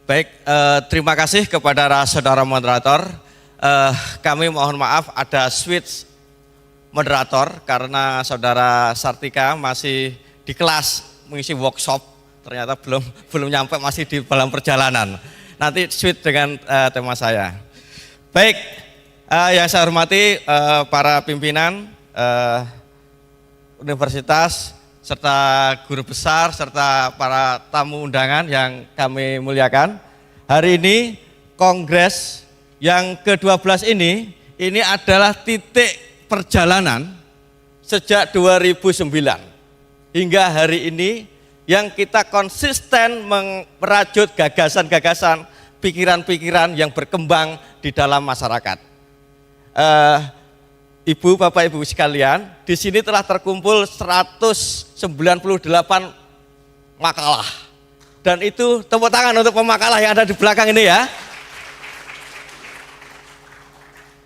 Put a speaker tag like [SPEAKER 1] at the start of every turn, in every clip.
[SPEAKER 1] Baik, terima kasih kepada saudara moderator. Kami mohon maaf ada switch moderator karena saudara Sartika masih di kelas mengisi workshop, ternyata belum nyampe, masih di dalam perjalanan. Nanti switch dengan tema saya. Baik, yang saya hormati para pimpinan universitas serta guru besar serta para tamu undangan yang kami muliakan. Hari ini kongres yang ke-12 ini adalah titik perjalanan sejak 2009 hingga hari ini yang kita konsisten merajut gagasan-gagasan, pikiran-pikiran yang berkembang di dalam masyarakat. Ibu, Bapak, Ibu sekalian, di sini telah terkumpul 198 makalah. Dan itu tepuk tangan untuk pemakalah yang ada di belakang ini ya.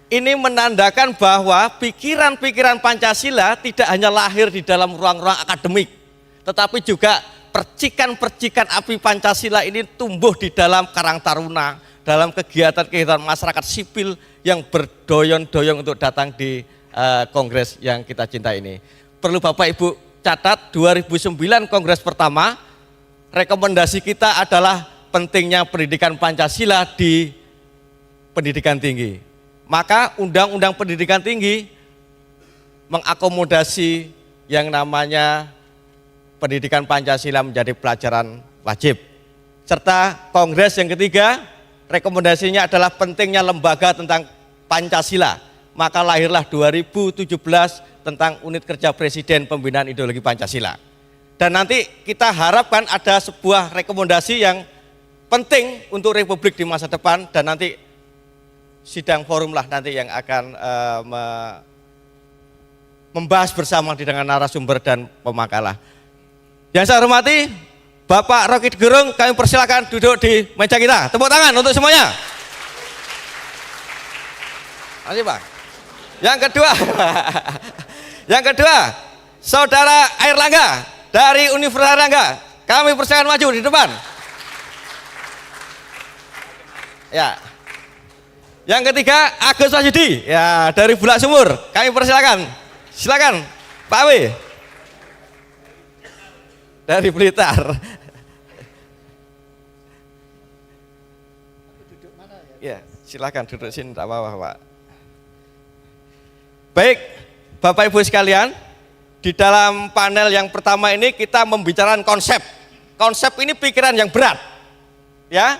[SPEAKER 1] Ini menandakan bahwa pikiran-pikiran Pancasila tidak hanya lahir di dalam ruang-ruang akademik, tetapi juga percikan-percikan api Pancasila ini tumbuh di dalam Karang Taruna, dalam kegiatan-kegiatan masyarakat sipil yang berdoyong-doyong untuk datang di kongres yang kita cinta ini. Perlu Bapak Ibu catat, 2009 kongres pertama, rekomendasi kita adalah pentingnya pendidikan Pancasila di pendidikan tinggi. Maka Undang-Undang Pendidikan Tinggi mengakomodasi yang namanya pendidikan Pancasila menjadi pelajaran wajib. Serta kongres yang ketiga, rekomendasinya adalah pentingnya lembaga tentang Pancasila. Maka lahirlah 2017 tentang unit kerja Presiden pembinaan ideologi Pancasila. Dan nanti kita harapkan ada sebuah rekomendasi yang penting untuk Republik di masa depan, dan nanti sidang forum lah nanti yang akan membahas bersama dengan narasumber dan pemakalah. Yang saya hormati Bapak Roky Gerung, kami persilakan duduk di meja kita. Tepuk tangan untuk semuanya. Terima kasih Pak. Yang kedua, Saudara Airlangga dari Universitas Airlangga, kami persilakan maju di depan. Ya. Yang ketiga, Agus Wahyudi, ya dari Bulak Sumur, kami persilakan. Silakan, Pak W. Dari Blitar. Ya, silakan duduk sini, tak apa-apa, Pak. Baik, Bapak Ibu sekalian, di dalam panel yang pertama ini kita membicarakan konsep. Konsep ini pikiran yang berat, ya.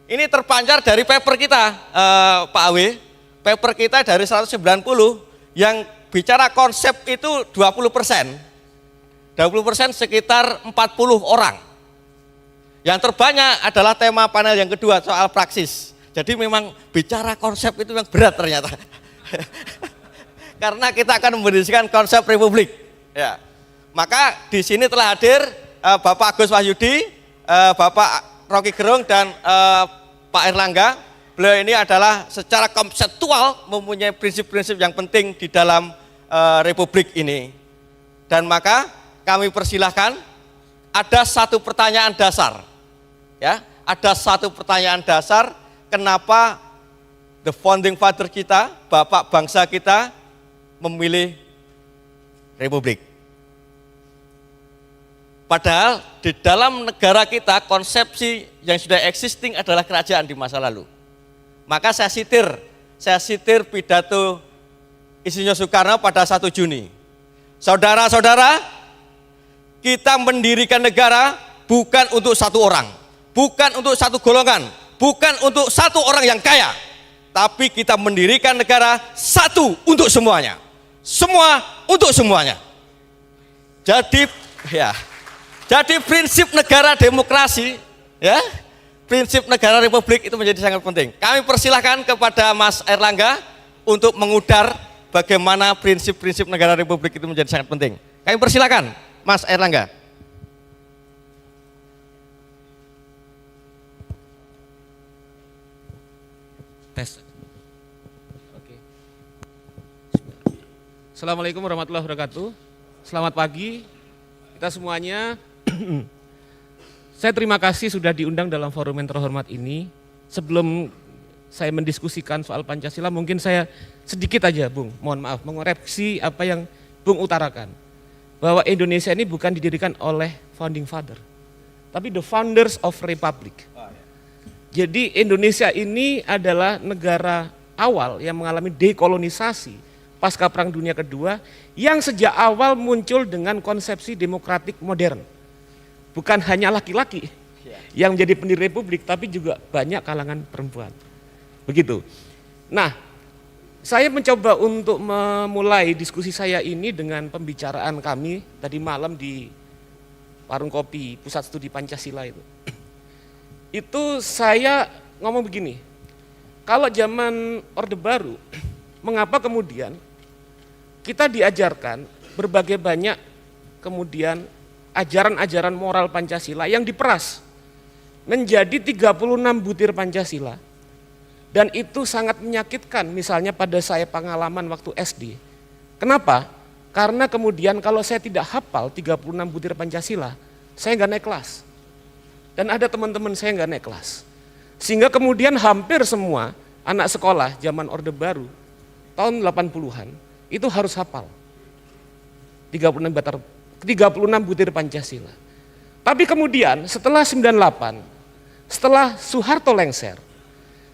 [SPEAKER 1] Ini terpancar dari paper kita, Pak Awe. Paper kita dari 190 yang bicara konsep itu 20%. 20% sekitar 40 orang. Yang terbanyak adalah tema panel yang kedua soal praksis. Jadi memang bicara konsep itu yang berat ternyata. Karena kita akan mendiskusikan konsep Republik. Ya. Maka di sini telah hadir Bapak Agus Wahyudi, Bapak Roky Gerung dan Pak Airlangga. Beliau ini adalah secara konseptual mempunyai prinsip-prinsip yang penting di dalam Republik ini. Dan maka kami persilahkan, ada satu pertanyaan dasar, ya, ada satu pertanyaan dasar, kenapa the founding father kita, bapak bangsa kita, memilih Republik. Padahal di dalam negara kita konsepsi yang sudah existing adalah kerajaan di masa lalu. Maka saya sitir pidato Insinyur Soekarno pada 1 Juni. Saudara-saudara, kita mendirikan negara bukan untuk satu orang, bukan untuk satu golongan, bukan untuk satu orang yang kaya, tapi kita mendirikan negara satu untuk semuanya, semua untuk semuanya. Jadi prinsip negara demokrasi, ya, prinsip negara Republik itu menjadi sangat penting. Kami persilahkan kepada Mas Airlangga untuk mengudar bagaimana prinsip-prinsip negara Republik itu menjadi sangat penting. Kami persilahkan Mas Airlangga.
[SPEAKER 2] Tes. Oke. Assalamualaikum warahmatullahi wabarakatuh. Selamat pagi kita semuanya. Saya terima kasih sudah diundang dalam forum yang terhormat ini. Sebelum saya mendiskusikan soal Pancasila, mungkin saya sedikit aja, Bung, mohon maaf, mengoreksi apa yang Bung utarakan. Bahwa Indonesia ini bukan didirikan oleh founding father, tapi the founders of republic. Jadi Indonesia ini adalah negara awal yang mengalami dekolonisasi pasca Perang Dunia Kedua, yang sejak awal muncul dengan konsepsi demokratik modern. Bukan hanya laki-laki yang menjadi pendiri republik, tapi juga banyak kalangan perempuan. Begitu. Nah, saya mencoba untuk memulai diskusi saya ini dengan pembicaraan kami tadi malam di warung kopi Pusat Studi Pancasila itu. Itu saya ngomong begini, kalau zaman Orde Baru, mengapa kemudian kita diajarkan berbagai banyak kemudian ajaran-ajaran moral Pancasila yang diperas menjadi 36 butir Pancasila, dan itu sangat menyakitkan misalnya pada saya pengalaman waktu SD. Kenapa? Karena kemudian kalau saya tidak hafal 36 butir Pancasila, saya nggak naik kelas. Dan ada teman-teman saya nggak naik kelas. Sehingga kemudian hampir semua anak sekolah zaman Orde Baru tahun 80-an itu harus hafal 36 butir Pancasila. Tapi kemudian setelah 98, setelah Soeharto lengser,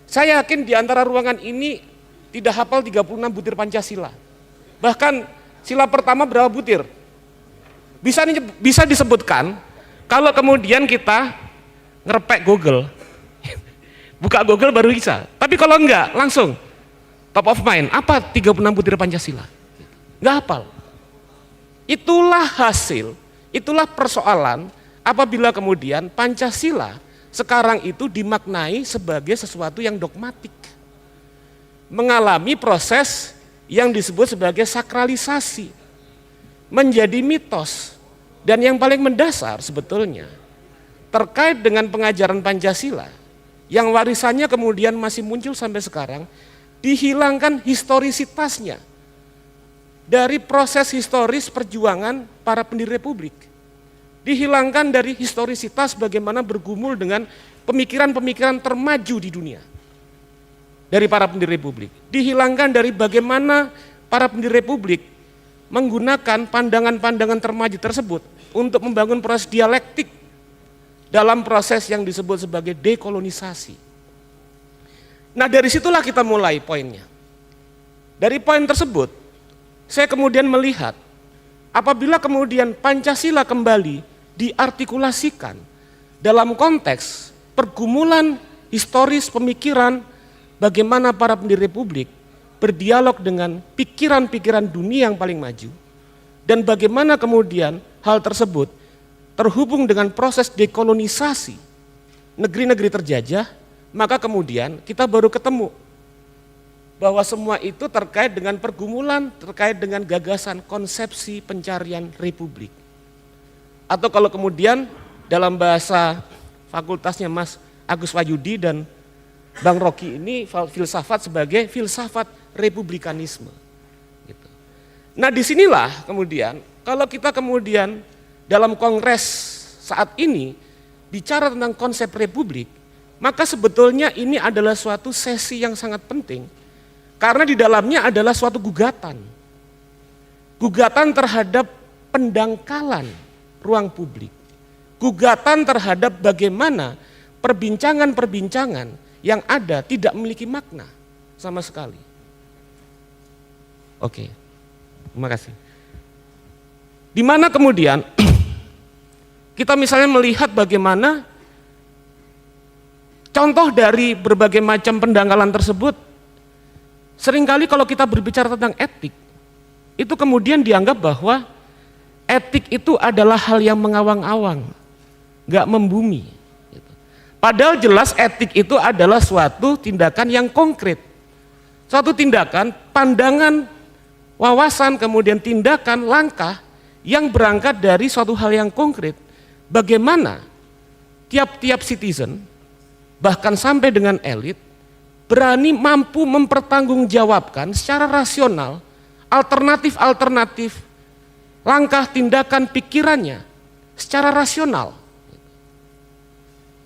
[SPEAKER 2] saya yakin di antara ruangan ini tidak hafal 36 butir Pancasila. Bahkan sila pertama berapa butir? Bisa disebutkan kalau kemudian kita ngerepek Google. Buka Google baru bisa. Tapi kalau enggak, langsung top of mind, apa 36 butir Pancasila? Enggak hafal. Itulah hasil, itulah persoalan apabila kemudian Pancasila sekarang itu dimaknai sebagai sesuatu yang dogmatik. Mengalami proses yang disebut sebagai sakralisasi. Menjadi mitos. Dan yang paling mendasar sebetulnya terkait dengan pengajaran Pancasila yang warisannya kemudian masih muncul sampai sekarang, dihilangkan historisitasnya dari proses historis perjuangan para pendiri republik. Dihilangkan dari historisitas bagaimana bergumul dengan pemikiran-pemikiran termaju di dunia dari para pendiri republik. Dihilangkan dari bagaimana para pendiri republik menggunakan pandangan-pandangan termaju tersebut untuk membangun proses dialektik dalam proses yang disebut sebagai dekolonisasi. Nah, dari situlah kita mulai poinnya. Dari poin tersebut, saya kemudian melihat apabila kemudian Pancasila kembali diartikulasikan dalam konteks pergumulan historis pemikiran bagaimana para pendiri republik berdialog dengan pikiran-pikiran dunia yang paling maju, dan bagaimana kemudian hal tersebut terhubung dengan proses dekolonisasi negeri-negeri terjajah, maka kemudian kita baru ketemu bahwa semua itu terkait dengan pergumulan, terkait dengan gagasan konsepsi pencarian republik. Atau kalau kemudian dalam bahasa fakultasnya Mas Agus Wahyudi dan Bang Rocky ini filsafat sebagai filsafat republikanisme. Gitu. Nah, disinilah kemudian kalau kita kemudian dalam kongres saat ini bicara tentang konsep republik, maka sebetulnya ini adalah suatu sesi yang sangat penting karena di dalamnya adalah suatu gugatan. Gugatan terhadap pendangkalan ruang publik. Gugatan terhadap bagaimana perbincangan-perbincangan yang ada tidak memiliki makna sama sekali. Oke, terima kasih. Di mana kemudian kita misalnya melihat bagaimana contoh dari berbagai macam pendangkalan tersebut, seringkali kalau kita berbicara tentang etik, itu kemudian dianggap bahwa etik itu adalah hal yang mengawang-awang, gak membumi. Padahal jelas etik itu adalah suatu tindakan yang konkret. Suatu tindakan, pandangan, wawasan, kemudian tindakan, langkah yang berangkat dari suatu hal yang konkret. Bagaimana tiap-tiap citizen, bahkan sampai dengan elit, berani mampu mempertanggungjawabkan secara rasional alternatif-alternatif langkah, tindakan, pikirannya secara rasional.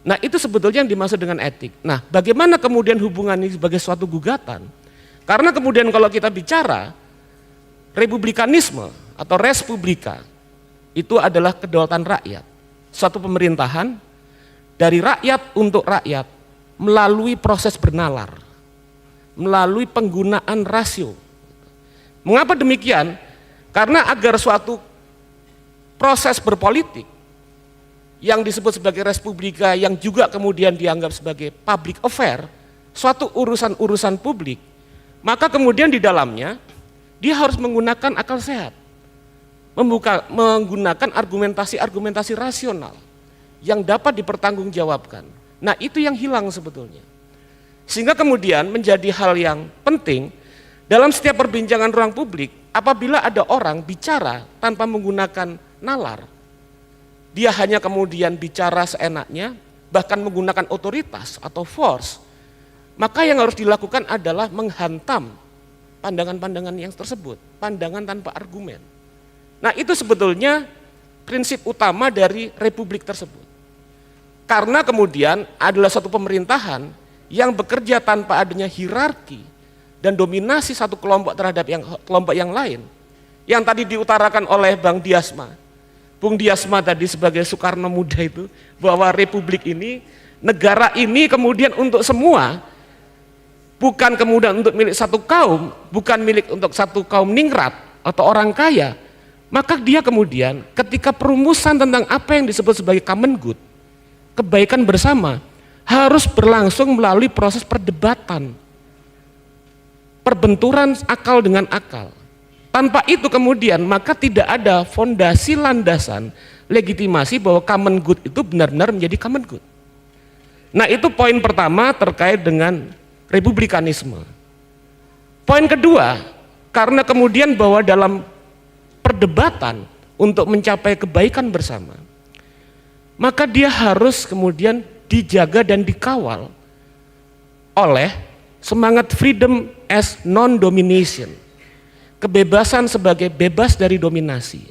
[SPEAKER 2] Nah itu sebetulnya yang dimaksud dengan etik. Nah bagaimana kemudian hubungan ini sebagai suatu gugatan? Karena kemudian kalau kita bicara republikanisme atau res publica itu adalah kedaulatan rakyat. Suatu pemerintahan dari rakyat untuk rakyat melalui proses bernalar, melalui penggunaan rasio. Mengapa demikian? Karena agar suatu proses berpolitik yang disebut sebagai res publica yang juga kemudian dianggap sebagai public affair, suatu urusan-urusan publik, maka kemudian di dalamnya dia harus menggunakan akal sehat, menggunakan argumentasi-argumentasi rasional yang dapat dipertanggungjawabkan. Nah itu yang hilang sebetulnya. Sehingga kemudian menjadi hal yang penting dalam setiap perbincangan ruang publik, apabila ada orang bicara tanpa menggunakan nalar, dia hanya kemudian bicara seenaknya, bahkan menggunakan otoritas atau force, maka yang harus dilakukan adalah menghantam pandangan-pandangan yang tersebut, pandangan tanpa argumen. Nah itu sebetulnya prinsip utama dari republik tersebut. Karena kemudian adalah suatu pemerintahan yang bekerja tanpa adanya hierarki dan dominasi satu kelompok terhadap kelompok yang lain. Yang tadi diutarakan oleh Bang Diasma, Bung Diasma tadi sebagai Soekarno muda itu, bahwa republik ini, negara ini kemudian untuk semua, bukan kemudian untuk milik satu kaum, bukan milik untuk satu kaum ningrat atau orang kaya. Maka dia kemudian ketika perumusan tentang apa yang disebut sebagai common good, kebaikan bersama, harus berlangsung melalui proses perdebatan, perbenturan akal dengan akal. Tanpa itu kemudian maka tidak ada fondasi landasan legitimasi bahwa common good itu benar-benar menjadi common good. Nah itu poin pertama terkait dengan republikanisme. Poin kedua, karena kemudian bahwa dalam perdebatan untuk mencapai kebaikan bersama, maka dia harus kemudian dijaga dan dikawal oleh semangat freedom as non-domination, kebebasan sebagai bebas dari dominasi.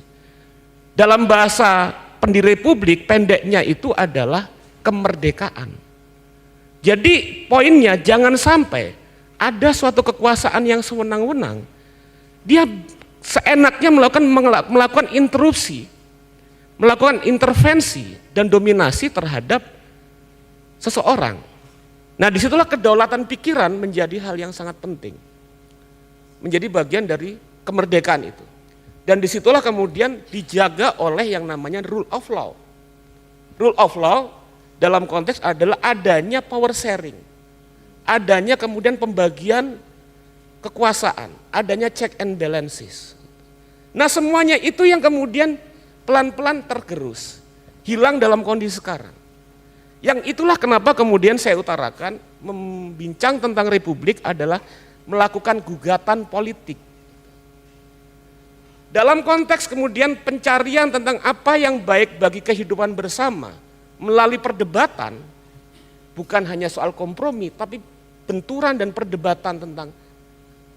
[SPEAKER 2] Dalam bahasa pendiri republik pendeknya itu adalah kemerdekaan. Jadi poinnya jangan sampai ada suatu kekuasaan yang sewenang-wenang, dia seenaknya melakukan interupsi, melakukan intervensi dan dominasi terhadap seseorang. Nah disitulah kedaulatan pikiran menjadi hal yang sangat penting, menjadi bagian dari kemerdekaan itu. Dan disitulah kemudian dijaga oleh yang namanya rule of law. Rule of law dalam konteks adalah adanya power sharing, adanya kemudian pembagian kekuasaan, adanya check and balances. Nah semuanya itu yang kemudian pelan-pelan tergerus, hilang dalam kondisi sekarang. Yang itulah kenapa kemudian saya utarakan membincang tentang republik adalah melakukan gugatan politik. Dalam konteks kemudian pencarian tentang apa yang baik bagi kehidupan bersama melalui perdebatan, bukan hanya soal kompromi, tapi benturan dan perdebatan tentang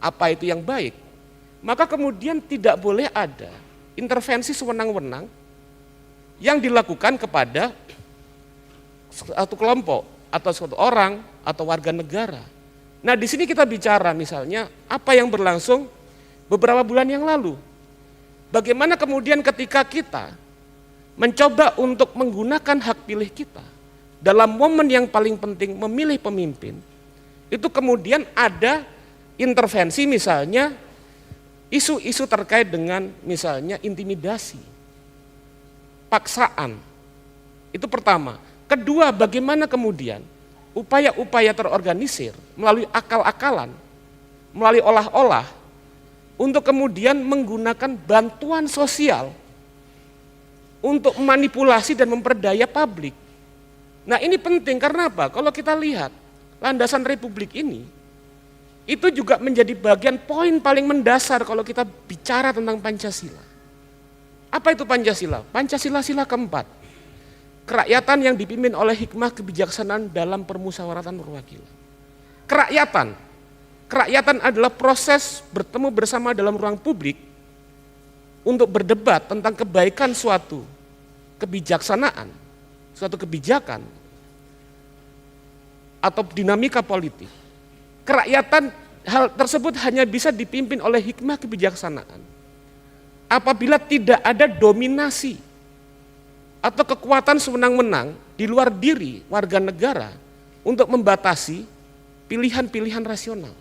[SPEAKER 2] apa itu yang baik, maka kemudian tidak boleh ada intervensi sewenang-wenang yang dilakukan kepada satu kelompok atau suatu orang atau warga negara. Nah di sini kita bicara misalnya apa yang berlangsung beberapa bulan yang lalu. Bagaimana kemudian ketika kita mencoba untuk menggunakan hak pilih kita dalam momen yang paling penting memilih pemimpin, itu kemudian ada intervensi misalnya isu-isu terkait dengan misalnya intimidasi, paksaan. Itu pertama. Kedua, bagaimana kemudian upaya-upaya terorganisir melalui akal-akalan, melalui olah-olah untuk kemudian menggunakan bantuan sosial untuk memanipulasi dan memperdaya publik. Nah ini penting karena apa? Kalau kita lihat landasan republik ini, itu juga menjadi bagian poin paling mendasar kalau kita bicara tentang Pancasila. Apa itu Pancasila? Pancasila sila keempat. Kerakyatan yang dipimpin oleh hikmah kebijaksanaan dalam permusyawaratan perwakilan. Kerakyatan adalah proses bertemu bersama dalam ruang publik untuk berdebat tentang kebaikan suatu kebijaksanaan, suatu kebijakan atau dinamika politik, kerakyatan hal tersebut hanya bisa dipimpin oleh hikmah kebijaksanaan. Apabila tidak ada dominasi atau kekuatan sewenang-wenang di luar diri warga negara untuk membatasi pilihan-pilihan rasional.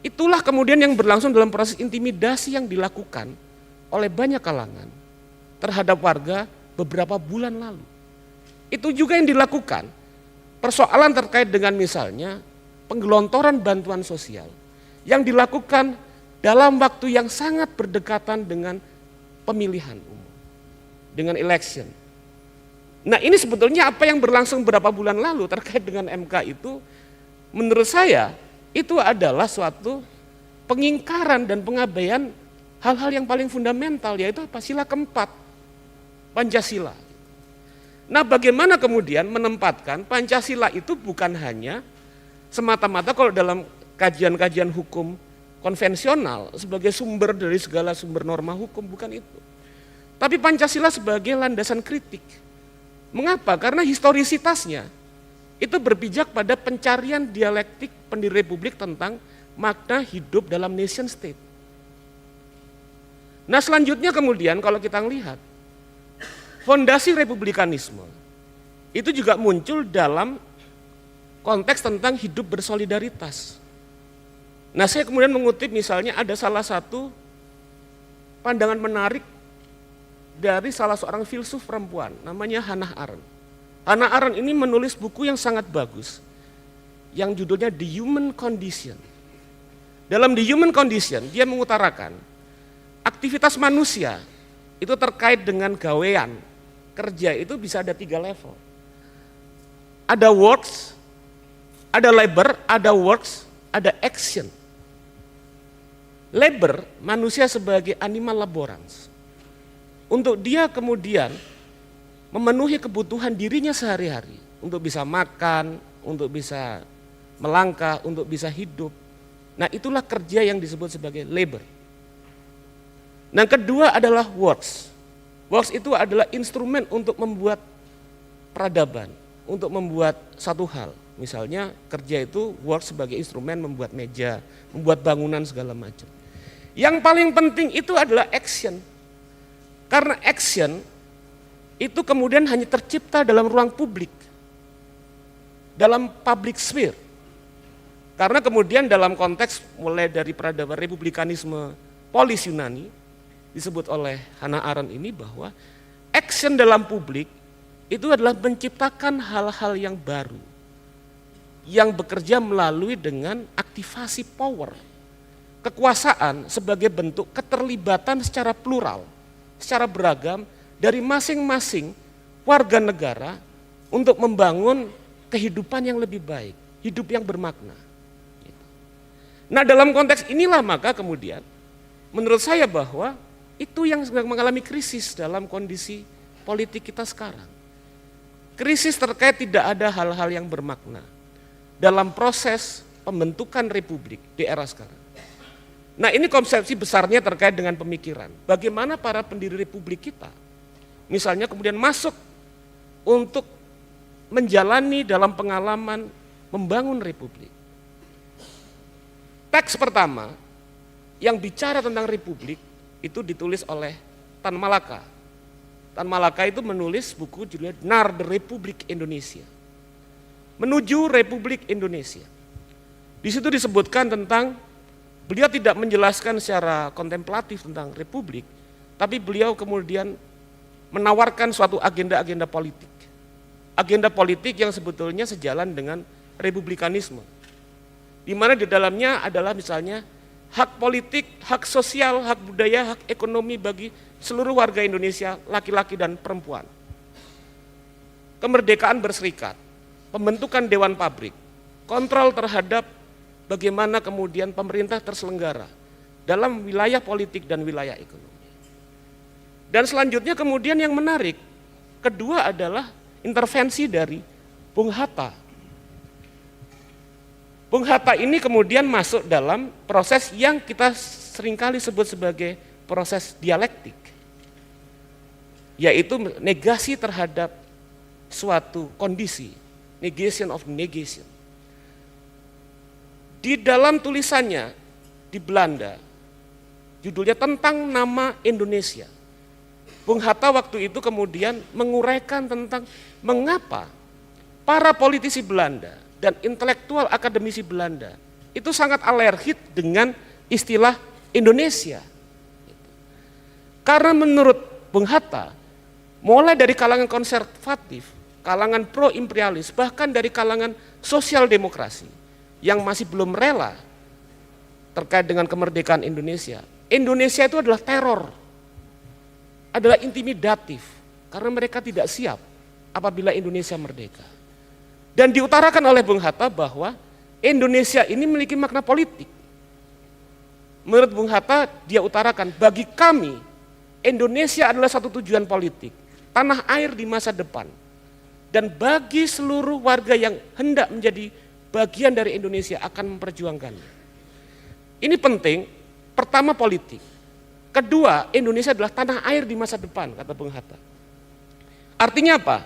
[SPEAKER 2] Itulah kemudian yang berlangsung dalam proses intimidasi yang dilakukan oleh banyak kalangan terhadap warga beberapa bulan lalu. Itu juga yang dilakukan persoalan terkait dengan misalnya penggelontoran bantuan sosial yang dilakukan dalam waktu yang sangat berdekatan dengan pemilihan umum, dengan election. Nah, ini sebetulnya apa yang berlangsung beberapa bulan lalu terkait dengan MK itu, menurut saya itu adalah suatu pengingkaran dan pengabaian hal-hal yang paling fundamental, yaitu apa? Sila keempat, Pancasila. Nah, bagaimana kemudian menempatkan Pancasila itu bukan hanya semata-mata kalau dalam kajian-kajian hukum konvensional sebagai sumber dari segala sumber norma hukum, bukan itu. Tapi Pancasila sebagai landasan kritik. Mengapa? Karena historisitasnya itu berpijak pada pencarian dialektik pendiri republik tentang makna hidup dalam nation state. Nah, selanjutnya kemudian kalau kita lihat fondasi republikanisme itu juga muncul dalam konteks tentang hidup bersolidaritas. Nah, saya kemudian mengutip misalnya ada salah satu pandangan menarik dari salah seorang filsuf perempuan, namanya Hannah Arendt. Hannah Arendt ini menulis buku yang sangat bagus, yang judulnya The Human Condition. Dalam The Human Condition, dia mengutarakan aktivitas manusia itu terkait dengan gawean, kerja itu bisa ada 3 level. Ada works, ada labor, ada works, ada action. Labor, manusia sebagai animal laborans. Untuk dia kemudian memenuhi kebutuhan dirinya sehari-hari. Untuk bisa makan, untuk bisa melangkah, untuk bisa hidup. Nah, itulah kerja yang disebut sebagai labor. Nah, kedua adalah works. Works itu adalah instrumen untuk membuat peradaban, untuk membuat satu hal. Misalnya kerja itu works sebagai instrumen membuat meja, membuat bangunan segala macam. Yang paling penting itu adalah action. Karena action itu kemudian hanya tercipta dalam ruang publik, dalam public sphere. Karena kemudian dalam konteks mulai dari peradaban republikanisme polis Yunani, disebut oleh Hannah Arendt ini bahwa action dalam publik itu adalah menciptakan hal-hal yang baru, yang bekerja melalui dengan aktivasi power, kekuasaan sebagai bentuk keterlibatan secara plural, secara beragam dari masing-masing warga negara untuk membangun kehidupan yang lebih baik, hidup yang bermakna. Nah, dalam konteks inilah maka kemudian menurut saya bahwa itu yang sedang mengalami krisis dalam kondisi politik kita sekarang. Krisis terkait tidak ada hal-hal yang bermakna dalam proses pembentukan republik di era sekarang. Nah, ini konsepsi besarnya terkait dengan pemikiran. Bagaimana para pendiri republik kita misalnya kemudian masuk untuk menjalani dalam pengalaman membangun republik. Teks pertama yang bicara tentang republik itu ditulis oleh Tan Malaka. Tan Malaka itu menulis buku judulnya Naar de Republik Indonesia. Menuju Republik Indonesia. Di situ disebutkan tentang beliau tidak menjelaskan secara kontemplatif tentang republik, tapi beliau kemudian menawarkan suatu agenda-agenda politik. Agenda politik yang sebetulnya sejalan dengan republikanisme. Di mana di dalamnya adalah misalnya hak politik, hak sosial, hak budaya, hak ekonomi bagi seluruh warga Indonesia, laki-laki dan perempuan. Kemerdekaan berserikat, pembentukan dewan pabrik, kontrol terhadap bagaimana kemudian pemerintah terselenggara dalam wilayah politik dan wilayah ekonomi. Dan selanjutnya kemudian yang menarik, kedua adalah intervensi dari Bung Hatta. Bung Hatta ini kemudian masuk dalam proses yang kita seringkali sebut sebagai proses dialektik, yaitu negasi terhadap suatu kondisi negation of negation. Di dalam tulisannya di Belanda, judulnya tentang nama Indonesia. Bung Hatta waktu itu kemudian menguraikan tentang mengapa para politisi Belanda dan intelektual akademisi Belanda itu sangat alergis dengan istilah Indonesia. Karena menurut Bung Hatta, mulai dari kalangan konservatif, kalangan pro-imperialis, bahkan dari kalangan sosial demokrasi yang masih belum rela terkait dengan kemerdekaan Indonesia. Indonesia itu adalah teror, adalah intimidatif, karena mereka tidak siap apabila Indonesia merdeka. Dan diutarakan oleh Bung Hatta bahwa Indonesia ini memiliki makna politik. Menurut Bung Hatta, dia utarakan, bagi kami Indonesia adalah satu tujuan politik, tanah air di masa depan. Dan bagi seluruh warga yang hendak menjadi bagian dari Indonesia akan memperjuangkannya. Ini penting, pertama politik. Kedua, Indonesia adalah tanah air di masa depan, kata Bung Hatta. Artinya apa?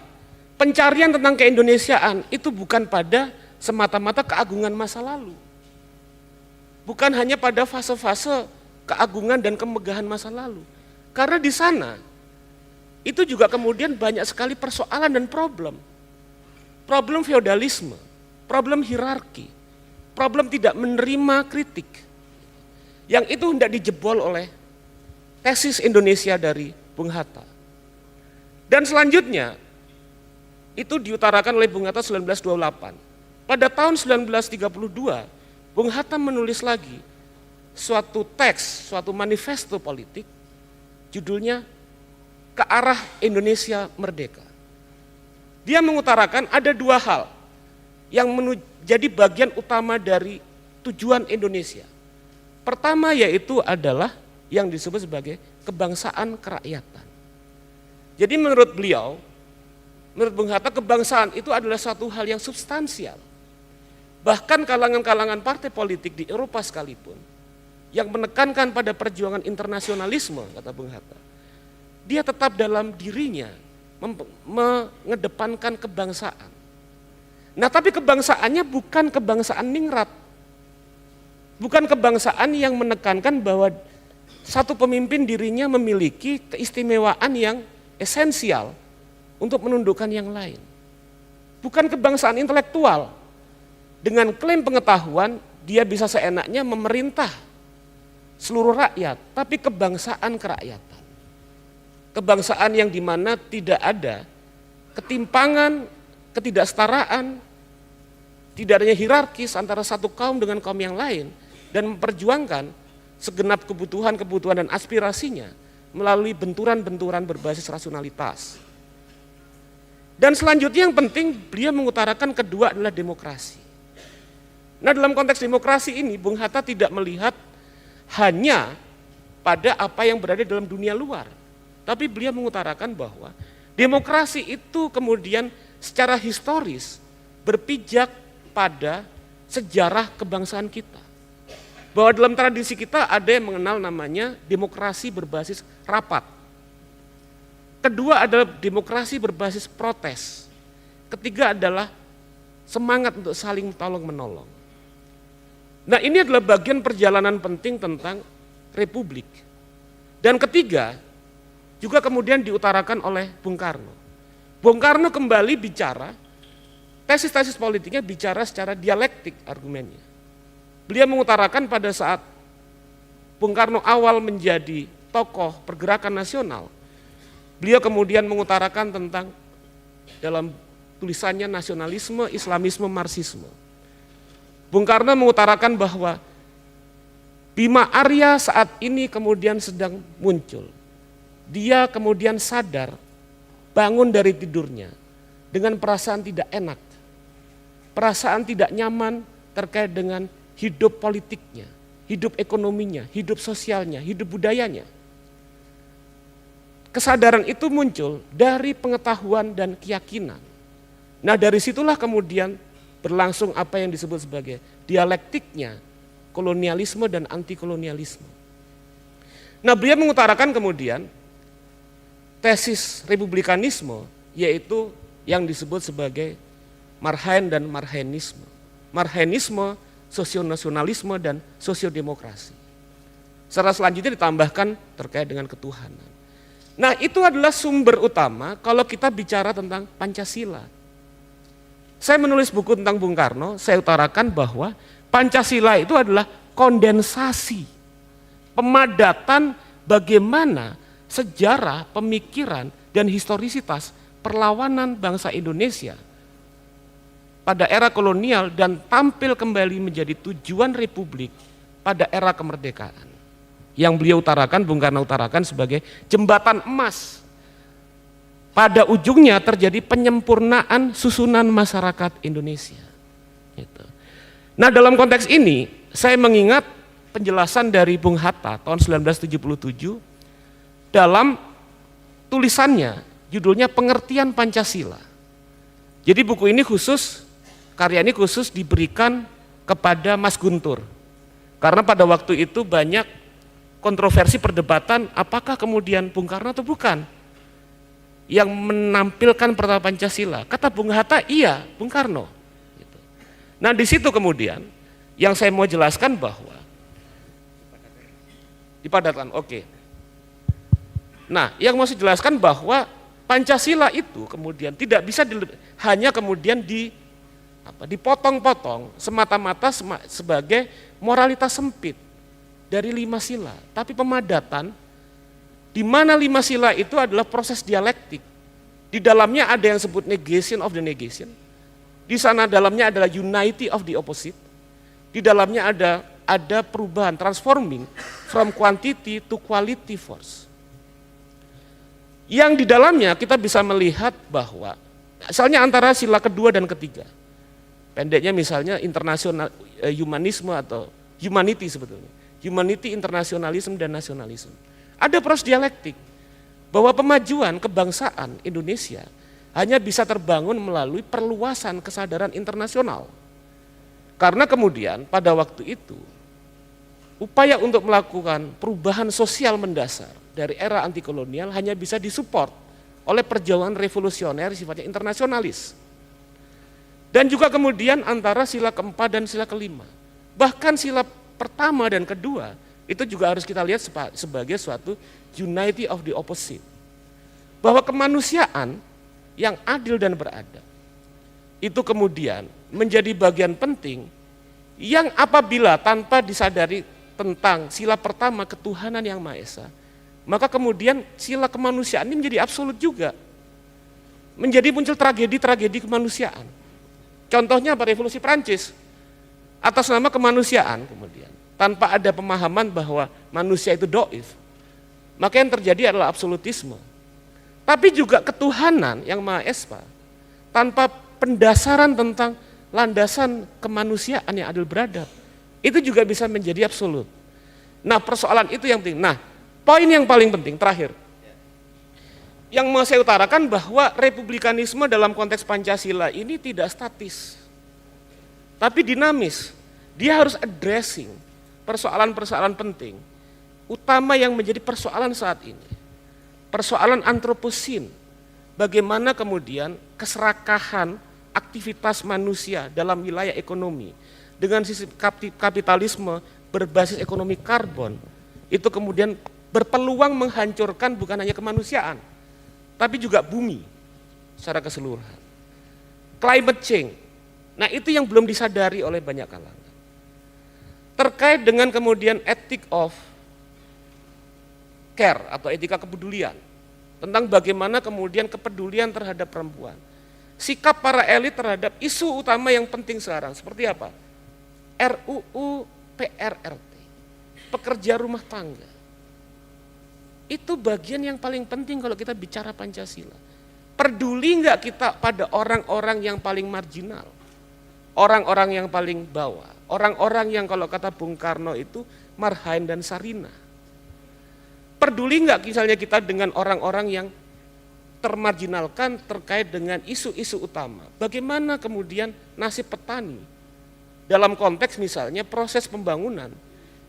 [SPEAKER 2] Pencarian tentang keindonesiaan itu bukan pada semata-mata keagungan masa lalu. Bukan hanya pada fase-fase keagungan dan kemegahan masa lalu. Karena di sana, itu juga kemudian banyak sekali persoalan dan problem. Problem feodalisme, problem hierarki, problem tidak menerima kritik. Yang itu hendak dijebol oleh tesis Indonesia dari Bung Hatta. Dan selanjutnya, itu diutarakan oleh Bung Hatta 1928. Pada tahun 1932, Bung Hatta menulis lagi suatu teks, suatu manifesto politik, judulnya Ke Arah Indonesia Merdeka. Dia mengutarakan ada dua hal yang menjadi bagian utama dari tujuan Indonesia. Pertama yaitu adalah yang disebut sebagai kebangsaan kerakyatan. Jadi menurut beliau, menurut Bung Hatta, kebangsaan itu adalah suatu hal yang substansial. Bahkan kalangan-kalangan partai politik di Eropa sekalipun yang menekankan pada perjuangan internasionalisme, kata Bung Hatta, dia tetap dalam dirinya mengedepankan kebangsaan. Nah tapi kebangsaannya bukan kebangsaan ningrat, bukan kebangsaan yang menekankan bahwa satu pemimpin dirinya memiliki keistimewaan yang esensial untuk menundukkan yang lain. Bukan kebangsaan intelektual, dengan klaim pengetahuan dia bisa seenaknya memerintah seluruh rakyat, tapi kebangsaan kerakyatan. Kebangsaan yang dimana tidak ada ketimpangan, ketidaksetaraan, tidak adanya hierarkis antara satu kaum dengan kaum yang lain, dan memperjuangkan segenap kebutuhan-kebutuhan dan aspirasinya melalui benturan-benturan berbasis rasionalitas. Dan selanjutnya yang penting, beliau mengutarakan kedua adalah demokrasi. Nah dalam konteks demokrasi ini, Bung Hatta tidak melihat hanya pada apa yang berada dalam dunia luar, tapi beliau mengutarakan bahwa demokrasi itu kemudian secara historis berpijak pada sejarah kebangsaan kita. Bahwa dalam tradisi kita ada yang mengenal namanya demokrasi berbasis rapat. Kedua adalah demokrasi berbasis protes. Ketiga adalah semangat untuk saling tolong-menolong. Nah ini adalah bagian perjalanan penting tentang republik. Dan ketiga, juga kemudian diutarakan oleh Bung Karno. Bung Karno kembali bicara, tesis-tesis politiknya bicara secara dialektik argumennya. Beliau mengutarakan pada saat Bung Karno awal menjadi tokoh pergerakan nasional, beliau kemudian mengutarakan tentang dalam tulisannya nasionalisme, Islamisme, Marxisme. Bung Karno mengutarakan bahwa Bima Arya saat ini kemudian sedang muncul. Dia kemudian sadar, bangun dari tidurnya dengan perasaan tidak enak, perasaan tidak nyaman terkait dengan hidup politiknya, hidup ekonominya, hidup sosialnya, hidup budayanya. Kesadaran itu muncul dari pengetahuan dan keyakinan. Nah dari situlah kemudian berlangsung apa yang disebut sebagai dialektiknya kolonialisme dan antikolonialisme. Nah beliau mengutarakan kemudian tesis republikanisme, yaitu yang disebut sebagai Marhaen dan Marhaenisme. Marhaenisme, sosionasionalisme, dan sosiodemokrasi. Secara selanjutnya ditambahkan terkait dengan ketuhanan. Nah, itu adalah sumber utama kalau kita bicara tentang Pancasila. Saya menulis buku tentang Bung Karno, saya utarakan bahwa Pancasila itu adalah kondensasi, pemadatan bagaimana sejarah, pemikiran, dan historisitas perlawanan bangsa Indonesia pada era kolonial dan tampil kembali menjadi tujuan republik pada era kemerdekaan. Yang beliau utarakan, Bung Karno utarakan sebagai jembatan emas. Pada ujungnya terjadi penyempurnaan susunan masyarakat Indonesia. Gitu. Nah, dalam konteks ini saya mengingat penjelasan dari Bung Hatta tahun 1977 dalam tulisannya, judulnya Pengertian Pancasila. Jadi buku ini khusus, karya ini khusus diberikan kepada Mas Guntur. Karena pada waktu itu banyak kontroversi perdebatan apakah kemudian Bung Karno atau bukan yang menampilkan pertama Pancasila. Kata Bung Hatta, iya Bung Karno. Gitu. Nah di situ kemudian yang saya mau jelaskan bahwa dipadatkan, oke. Nah yang mau saya jelaskan bahwa Pancasila itu kemudian tidak bisa hanya kemudian dipotong-potong semata-mata sebagai moralitas sempit dari 5 sila, tapi pemadatan di mana 5 sila itu adalah proses dialektik. Di dalamnya ada yang disebut negation of the negation. Di sana dalamnya adalah unity of the opposite. Di dalamnya ada perubahan, transforming from quantity to quality force. Yang di dalamnya kita bisa melihat bahwa misalnya antara sila kedua dan ketiga. Pendeknya misalnya internasional humanisme atau humanity sebetulnya. Humanity, internasionalisme, dan nasionalisme. Ada proses dialektik bahwa pemajuan kebangsaan Indonesia hanya bisa terbangun melalui perluasan kesadaran internasional. Karena kemudian pada waktu itu upaya untuk melakukan perubahan sosial mendasar dari era antikolonial hanya bisa disupport oleh perjuangan revolusioner sifatnya internasionalis. Dan juga kemudian antara sila keempat dan sila kelima. Bahkan sila pertama dan kedua itu juga harus kita lihat sebagai suatu unity of the opposite. Bahwa kemanusiaan yang adil dan beradab itu kemudian menjadi bagian penting yang apabila tanpa disadari tentang sila pertama ketuhanan yang Maha Esa, maka kemudian sila kemanusiaan ini menjadi absolut juga. Menjadi muncul tragedi-tragedi kemanusiaan. Contohnya pada Revolusi Prancis, atas nama kemanusiaan kemudian, tanpa ada pemahaman bahwa manusia itu doif, maka yang terjadi adalah absolutisme. Tapi juga ketuhanan yang Maha Esa, tanpa pendasaran tentang landasan kemanusiaan yang adil beradab, itu juga bisa menjadi absolut. Nah persoalan itu yang penting. Nah poin yang paling penting terakhir, yang mau saya utarakan bahwa republikanisme dalam konteks Pancasila ini tidak statis, tapi dinamis. Dia harus addressing persoalan-persoalan penting, utama yang menjadi persoalan saat ini. Persoalan antroposin, bagaimana kemudian keserakahan aktivitas manusia dalam wilayah ekonomi dengan sistem kapitalisme berbasis ekonomi karbon, itu kemudian berpeluang menghancurkan bukan hanya kemanusiaan, tapi juga bumi secara keseluruhan. Climate change, nah itu yang belum disadari oleh banyak kalangan. Terkait dengan kemudian ethic of care atau etika kepedulian, tentang bagaimana kemudian kepedulian terhadap perempuan, sikap para elit terhadap isu utama yang penting sekarang, seperti apa? RUU PRRT, pekerja rumah tangga. Itu bagian yang paling penting kalau kita bicara Pancasila. Peduli enggak kita pada orang-orang yang paling marginal, orang-orang yang paling bawah, orang-orang yang kalau kata Bung Karno itu marhaen dan sarina. Peduli enggak misalnya kita dengan orang-orang yang termarginalkan terkait dengan isu-isu utama. Bagaimana kemudian nasib petani dalam konteks misalnya proses pembangunan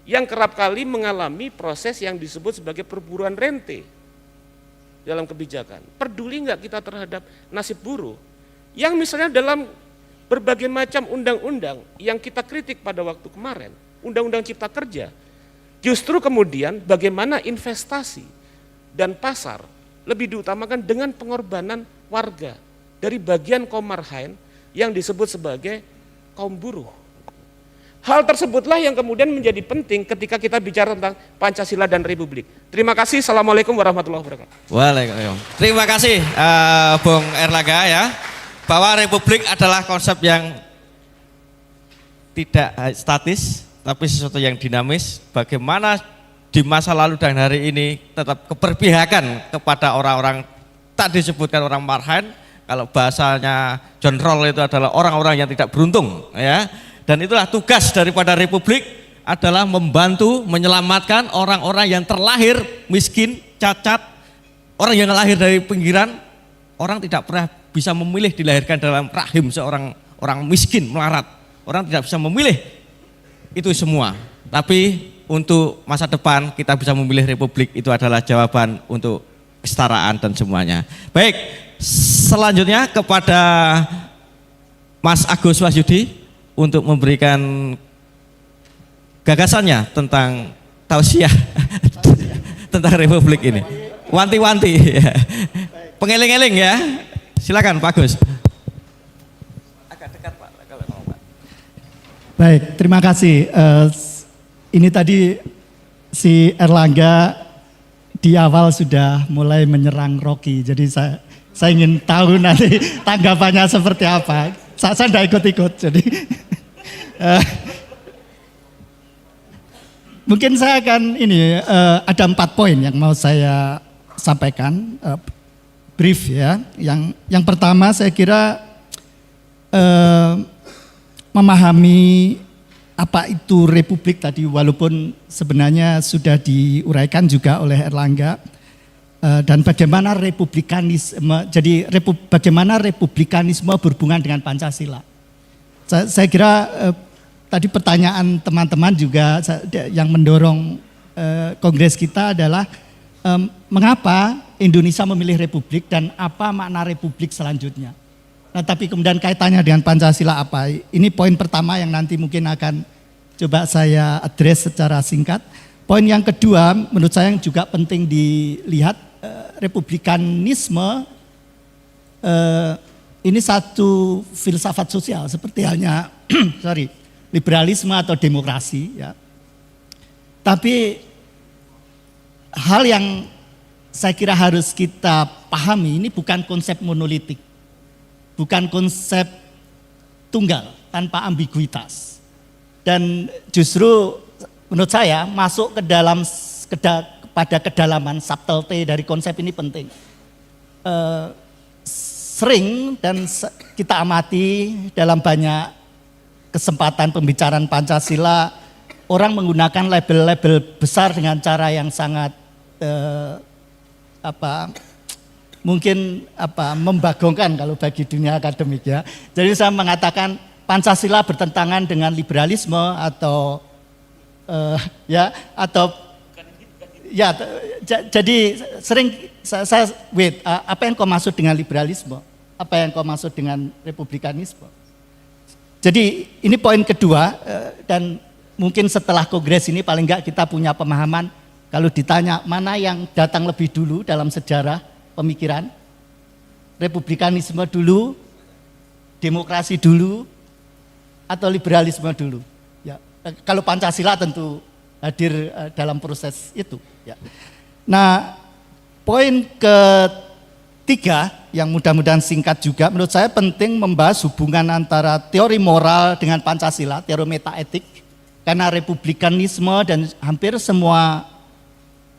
[SPEAKER 2] yang kerap kali mengalami proses yang disebut sebagai perburuan rente dalam kebijakan. Peduli enggak kita terhadap nasib buruh yang misalnya dalam berbagai macam undang-undang yang kita kritik pada waktu kemarin, undang-undang cipta kerja, justru kemudian bagaimana investasi dan pasar lebih diutamakan dengan pengorbanan warga dari bagian kaum marhaen yang disebut sebagai kaum buruh. Hal tersebutlah yang kemudian menjadi penting ketika kita bicara tentang Pancasila dan Republik. Terima kasih. Assalamualaikum warahmatullahi wabarakatuh.
[SPEAKER 1] Waalaikumsalam. Terima kasih Bung Erlangga ya, bahwa Republik adalah konsep yang tidak statis, tapi sesuatu yang dinamis. Bagaimana di masa lalu dan hari ini tetap keberpihakan kepada orang-orang tadi disebutkan orang marhaen. Kalau bahasanya John Rawls itu adalah orang-orang yang tidak beruntung ya. Dan itulah tugas daripada Republik, adalah membantu menyelamatkan orang-orang yang terlahir miskin, cacat, orang yang lahir dari pinggiran. Orang tidak pernah bisa memilih dilahirkan dalam rahim seorang orang miskin melarat. Orang tidak bisa memilih itu semua. Tapi untuk masa depan kita bisa memilih Republik, itu adalah jawaban untuk kesetaraan dan semuanya. Baik, selanjutnya kepada Mas Agus Wahyudi untuk memberikan gagasannya tentang tausiah tentang Republik ini. Wanti-wanti, pengeling-eling ya. Silakan Pak Agus. Agak dekat Pak, kalau mau Pak.
[SPEAKER 3] Baik, terima kasih. Ini tadi si Erlangga di awal sudah mulai menyerang Rocky, jadi saya ingin tahu nanti tanggapannya seperti apa. Saya tidak ikut-ikut, jadi mungkin saya akan ada 4 poin yang mau saya sampaikan, brief ya. Yang pertama saya kira memahami apa itu Republik tadi, walaupun sebenarnya sudah diuraikan juga oleh Erlangga, dan bagaimana republikanisme, jadi bagaimana republikanisme berhubungan dengan Pancasila. Saya kira tadi pertanyaan teman-teman juga yang mendorong kongres kita adalah mengapa Indonesia memilih Republik dan apa makna Republik selanjutnya. Nah, tapi kemudian kaitannya dengan Pancasila apa? Ini poin pertama yang nanti mungkin akan coba saya address secara singkat. Poin yang kedua menurut saya yang juga penting dilihat, republikanisme ini satu filsafat sosial seperti halnya liberalisme atau demokrasi ya. Tapi hal yang saya kira harus kita pahami, ini bukan konsep monolitik, bukan konsep tunggal tanpa ambiguitas. Dan justru menurut saya masuk ke dalam pada kedalaman subtlety dari konsep ini penting. Sering dan kita amati dalam banyak kesempatan pembicaraan Pancasila, orang menggunakan label-label besar dengan cara yang sangat membagongkan kalau bagi dunia akademik ya. Jadi saya mengatakan Pancasila bertentangan dengan liberalisme atau jadi sering saya apa yang kau maksud dengan liberalisme? Apa yang kau maksud dengan republikanisme? Jadi ini poin kedua, dan mungkin setelah kongres ini paling enggak kita punya pemahaman kalau ditanya mana yang datang lebih dulu dalam sejarah pemikiran, republikanisme dulu, demokrasi dulu, atau liberalisme dulu. Ya, kalau Pancasila tentu hadir dalam proses itu. Ya. Nah, poin ketiga yang mudah-mudahan singkat juga, menurut saya penting membahas hubungan antara teori moral dengan Pancasila, teori metaetik, karena republikanisme dan hampir semua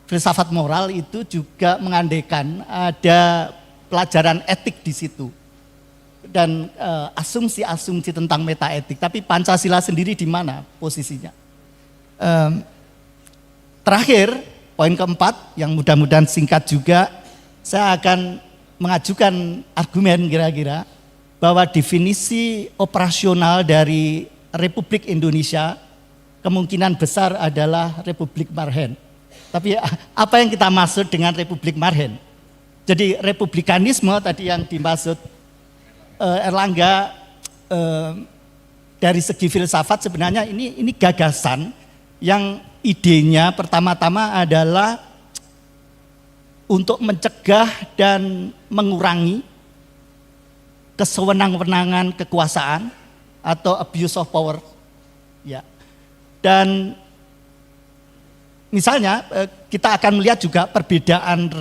[SPEAKER 3] filsafat moral itu juga mengandaikan ada pelajaran etik di situ dan asumsi-asumsi tentang metaetik. Tapi Pancasila sendiri di mana posisinya? Terakhir, poin keempat yang mudah-mudahan singkat juga, saya akan mengajukan argumen kira-kira bahwa definisi operasional dari Republik Indonesia kemungkinan besar adalah Republik Marhaen. Tapi apa yang kita maksud dengan Republik Marhaen? Jadi republikanisme tadi yang dimaksud Erlangga dari segi filsafat sebenarnya ini gagasan yang idenya pertama-tama adalah untuk mencegah dan mengurangi kesewenang-wenangan kekuasaan atau abuse of power. Ya. Dan misalnya kita akan melihat juga perbedaan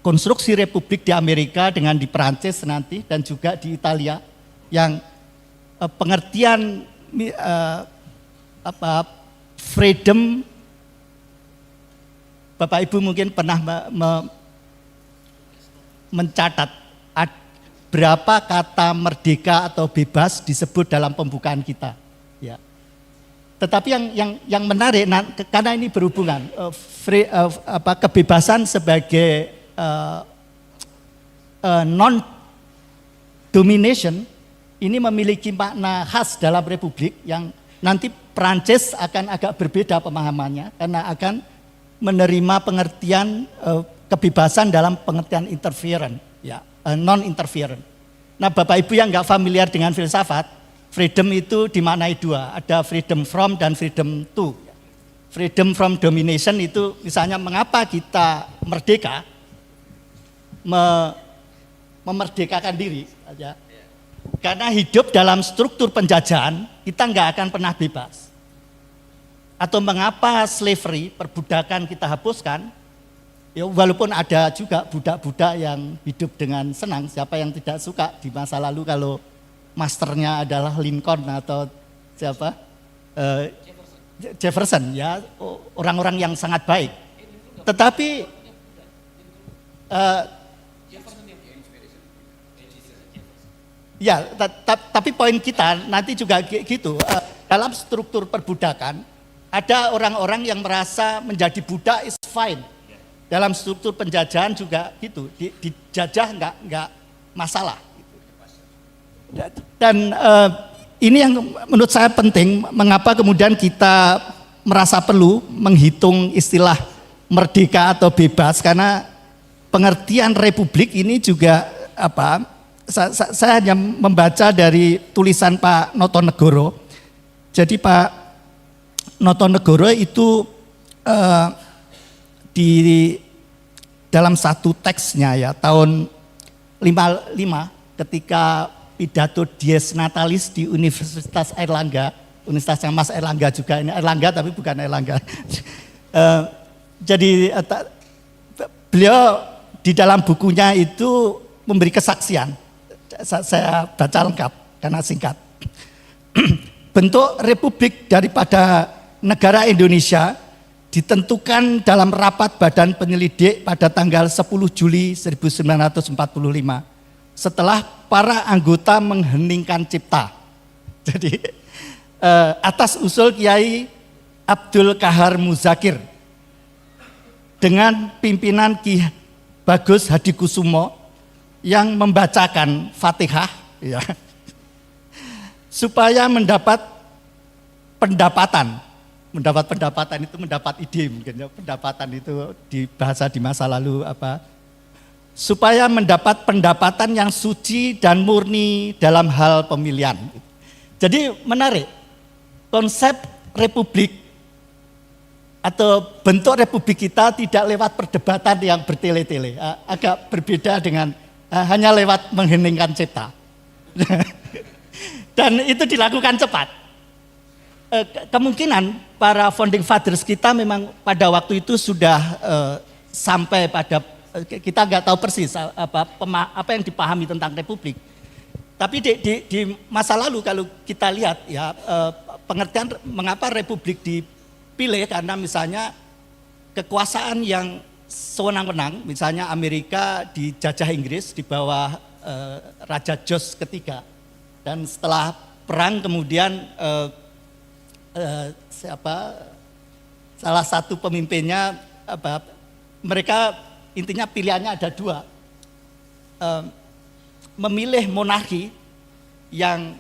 [SPEAKER 3] konstruksi republik di Amerika dengan di Perancis nanti dan juga di Italia yang pengertian freedom, Bapak Ibu mungkin pernah mencatat berapa kata merdeka atau bebas disebut dalam pembukaan kita. Ya. Tetapi yang menarik karena ini berhubungan kebebasan sebagai non domination ini memiliki makna khas dalam republik yang nanti Prancis akan agak berbeda pemahamannya karena akan menerima pengertian kebebasan dalam pengertian interference, ya, non interference. Nah, Bapak Ibu yang nggak familiar dengan filsafat, freedom itu dimaknai dua, ada freedom from dan freedom to. Freedom from domination itu misalnya mengapa kita merdeka, memerdekakan diri, ya. Karena hidup dalam struktur penjajahan kita nggak akan pernah bebas. Atau mengapa slavery, perbudakan kita hapuskan, ya walaupun ada juga budak-budak yang hidup dengan senang, siapa yang tidak suka di masa lalu kalau masternya adalah Lincoln atau siapa, Jefferson, ya orang-orang yang sangat baik. Tetapi ya, tapi poin kita nanti juga gitu, dalam struktur perbudakan ada orang-orang yang merasa menjadi budak is fine. Dalam struktur penjajahan juga gitu, dijajah nggak masalah. Dan ini yang menurut saya penting, mengapa kemudian kita merasa perlu menghitung istilah merdeka atau bebas, karena pengertian republik ini juga saya hanya membaca dari tulisan Pak Notonegoro. Jadi Pak Notonegoro itu di dalam satu teksnya ya tahun 55 ketika pidato Dies Natalis di Universitas Airlangga, Universitas yang Mas Airlangga juga, ini Airlangga tapi bukan Airlangga. Jadi beliau di dalam bukunya itu memberi kesaksian. Saya baca lengkap karena singkat. Bentuk republik daripada negara Indonesia ditentukan dalam rapat Badan Penyelidik pada tanggal 10 Juli 1945 setelah para anggota mengheningkan cipta. Jadi atas usul Kiai Abdul Kahar Muzakir dengan pimpinan Ki Bagus Hadikusumo yang membacakan Fatihah, ya, supaya mendapat pendapatan itu mendapat ide mungkin ya, pendapatan itu di bahasa di masa lalu supaya mendapat pendapatan yang suci dan murni dalam hal pemilihan. Jadi menarik, konsep republik atau bentuk republik kita tidak lewat perdebatan yang bertele-tele, agak berbeda dengan hanya lewat mengheningkan cipta. Dan itu dilakukan cepat. Kemungkinan para founding fathers kita memang pada waktu itu sudah sampai pada, kita nggak tahu persis apa yang dipahami tentang republik. Tapi di masa lalu kalau kita lihat ya pengertian mengapa republik dipilih, karena misalnya kekuasaan yang sewenang-wenang, misalnya Amerika dijajah Inggris di bawah Raja George ketiga, dan setelah perang kemudian salah satu pemimpinnya mereka intinya pilihannya ada dua, memilih monarki yang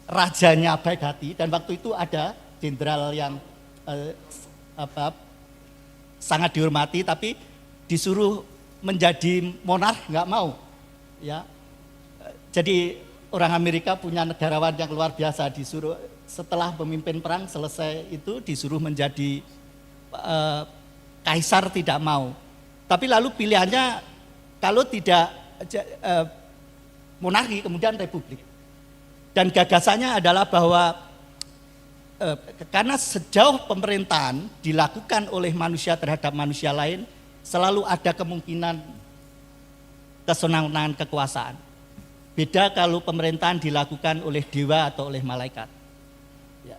[SPEAKER 3] rajanya baik hati, dan waktu itu ada jenderal yang sangat dihormati tapi disuruh menjadi monark nggak mau, ya. Jadi orang Amerika punya negarawan yang luar biasa, disuruh setelah pemimpin perang selesai itu disuruh menjadi kaisar, tidak mau. Tapi lalu pilihannya kalau tidak monarki kemudian republik. Dan gagasannya adalah bahwa karena sejauh pemerintahan dilakukan oleh manusia terhadap manusia lain, selalu ada kemungkinan kesenangan kekuasaan. Beda kalau pemerintahan dilakukan oleh dewa atau oleh malaikat. Ya.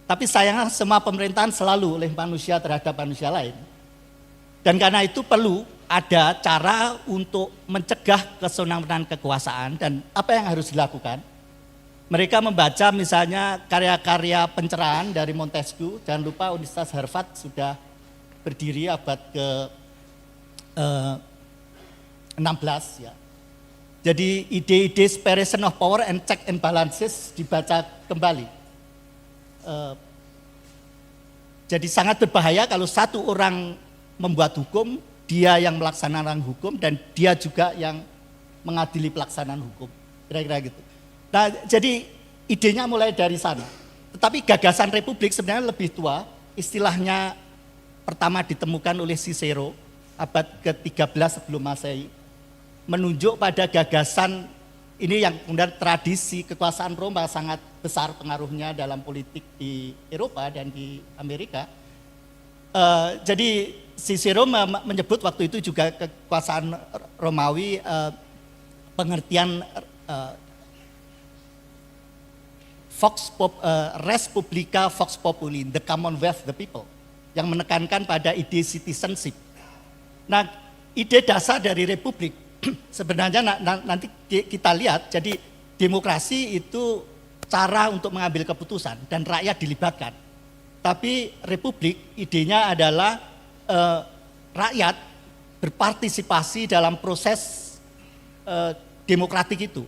[SPEAKER 3] Tapi sayangnya semua pemerintahan selalu oleh manusia terhadap manusia lain. Dan karena itu perlu ada cara untuk mencegah kesenangan kekuasaan. Dan apa yang harus dilakukan? Mereka membaca misalnya karya-karya pencerahan dari Montesquieu. Jangan lupa Universitas Harvard sudah berdiri abad ke 16 ya. Jadi ide-ide separation of power and check and balances dibaca kembali. Jadi sangat berbahaya kalau satu orang membuat hukum, dia yang melaksanakan hukum dan dia juga yang mengadili pelaksanaan hukum. Kira-kira gitu. Nah, jadi idenya mulai dari sana. Tetapi gagasan republik sebenarnya lebih tua, istilahnya pertama ditemukan oleh Cicero abad ke-13 sebelum Masehi. Menunjuk pada gagasan ini yang kemudian tradisi kekuasaan Roma sangat besar pengaruhnya dalam politik di Eropa dan di Amerika. Jadi Cicero menyebut waktu itu juga kekuasaan Romawi pengertian res publica vox populi, the commonwealth, the people, yang menekankan pada ide citizenship. Nah, ide dasar dari republik sebenarnya nanti kita lihat, jadi demokrasi itu cara untuk mengambil keputusan dan rakyat dilibatkan. Tapi republik idenya adalah rakyat berpartisipasi dalam proses demokratik itu.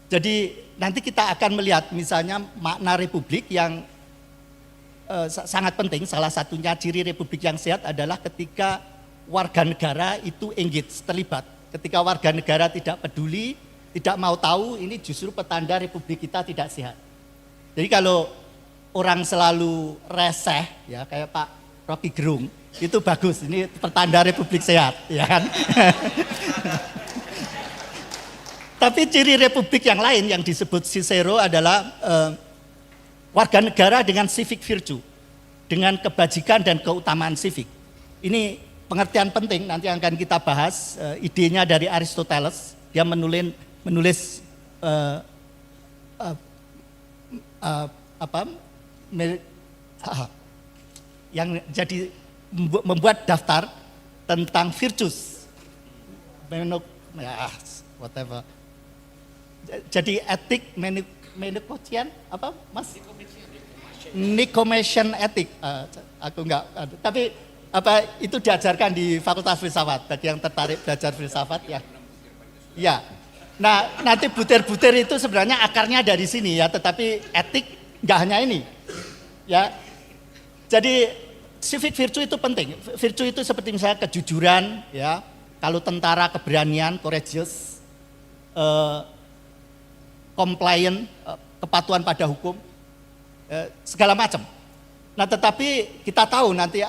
[SPEAKER 3] Jadi nanti kita akan melihat misalnya makna republik yang sangat penting. Salah satunya ciri republik yang sehat adalah ketika warga negara itu engage, terlibat. Ketika warga negara tidak peduli, tidak mau tahu, ini justru petanda republik kita tidak sehat. Jadi kalau orang selalu reseh, ya kayak Pak Rocky Gerung, itu bagus, ini petanda republik sehat, ya kan? Tapi ciri republik yang lain yang disebut Cicero adalah warga negara dengan civic virtue, dengan kebajikan dan keutamaan civic. Ini pengertian penting nanti akan kita bahas, idenya dari Aristoteles. Dia menulis yang jadi membuat daftar tentang virtues, whatever. Jadi etik Nicomachean apa Mas? Nicomachean etik. Aku enggak, tapi apa itu diajarkan di Fakultas Filsafat bagi yang tertarik belajar filsafat ya. Ya. Nah, nanti butir-butir itu sebenarnya akarnya dari sini ya, tetapi etik enggak hanya ini. Ya. Jadi civic virtue itu penting. Virtue itu seperti misalnya kejujuran ya, kalau tentara keberanian, courageous, compliant, kepatuhan pada hukum, segala macam. Nah, tetapi kita tahu nanti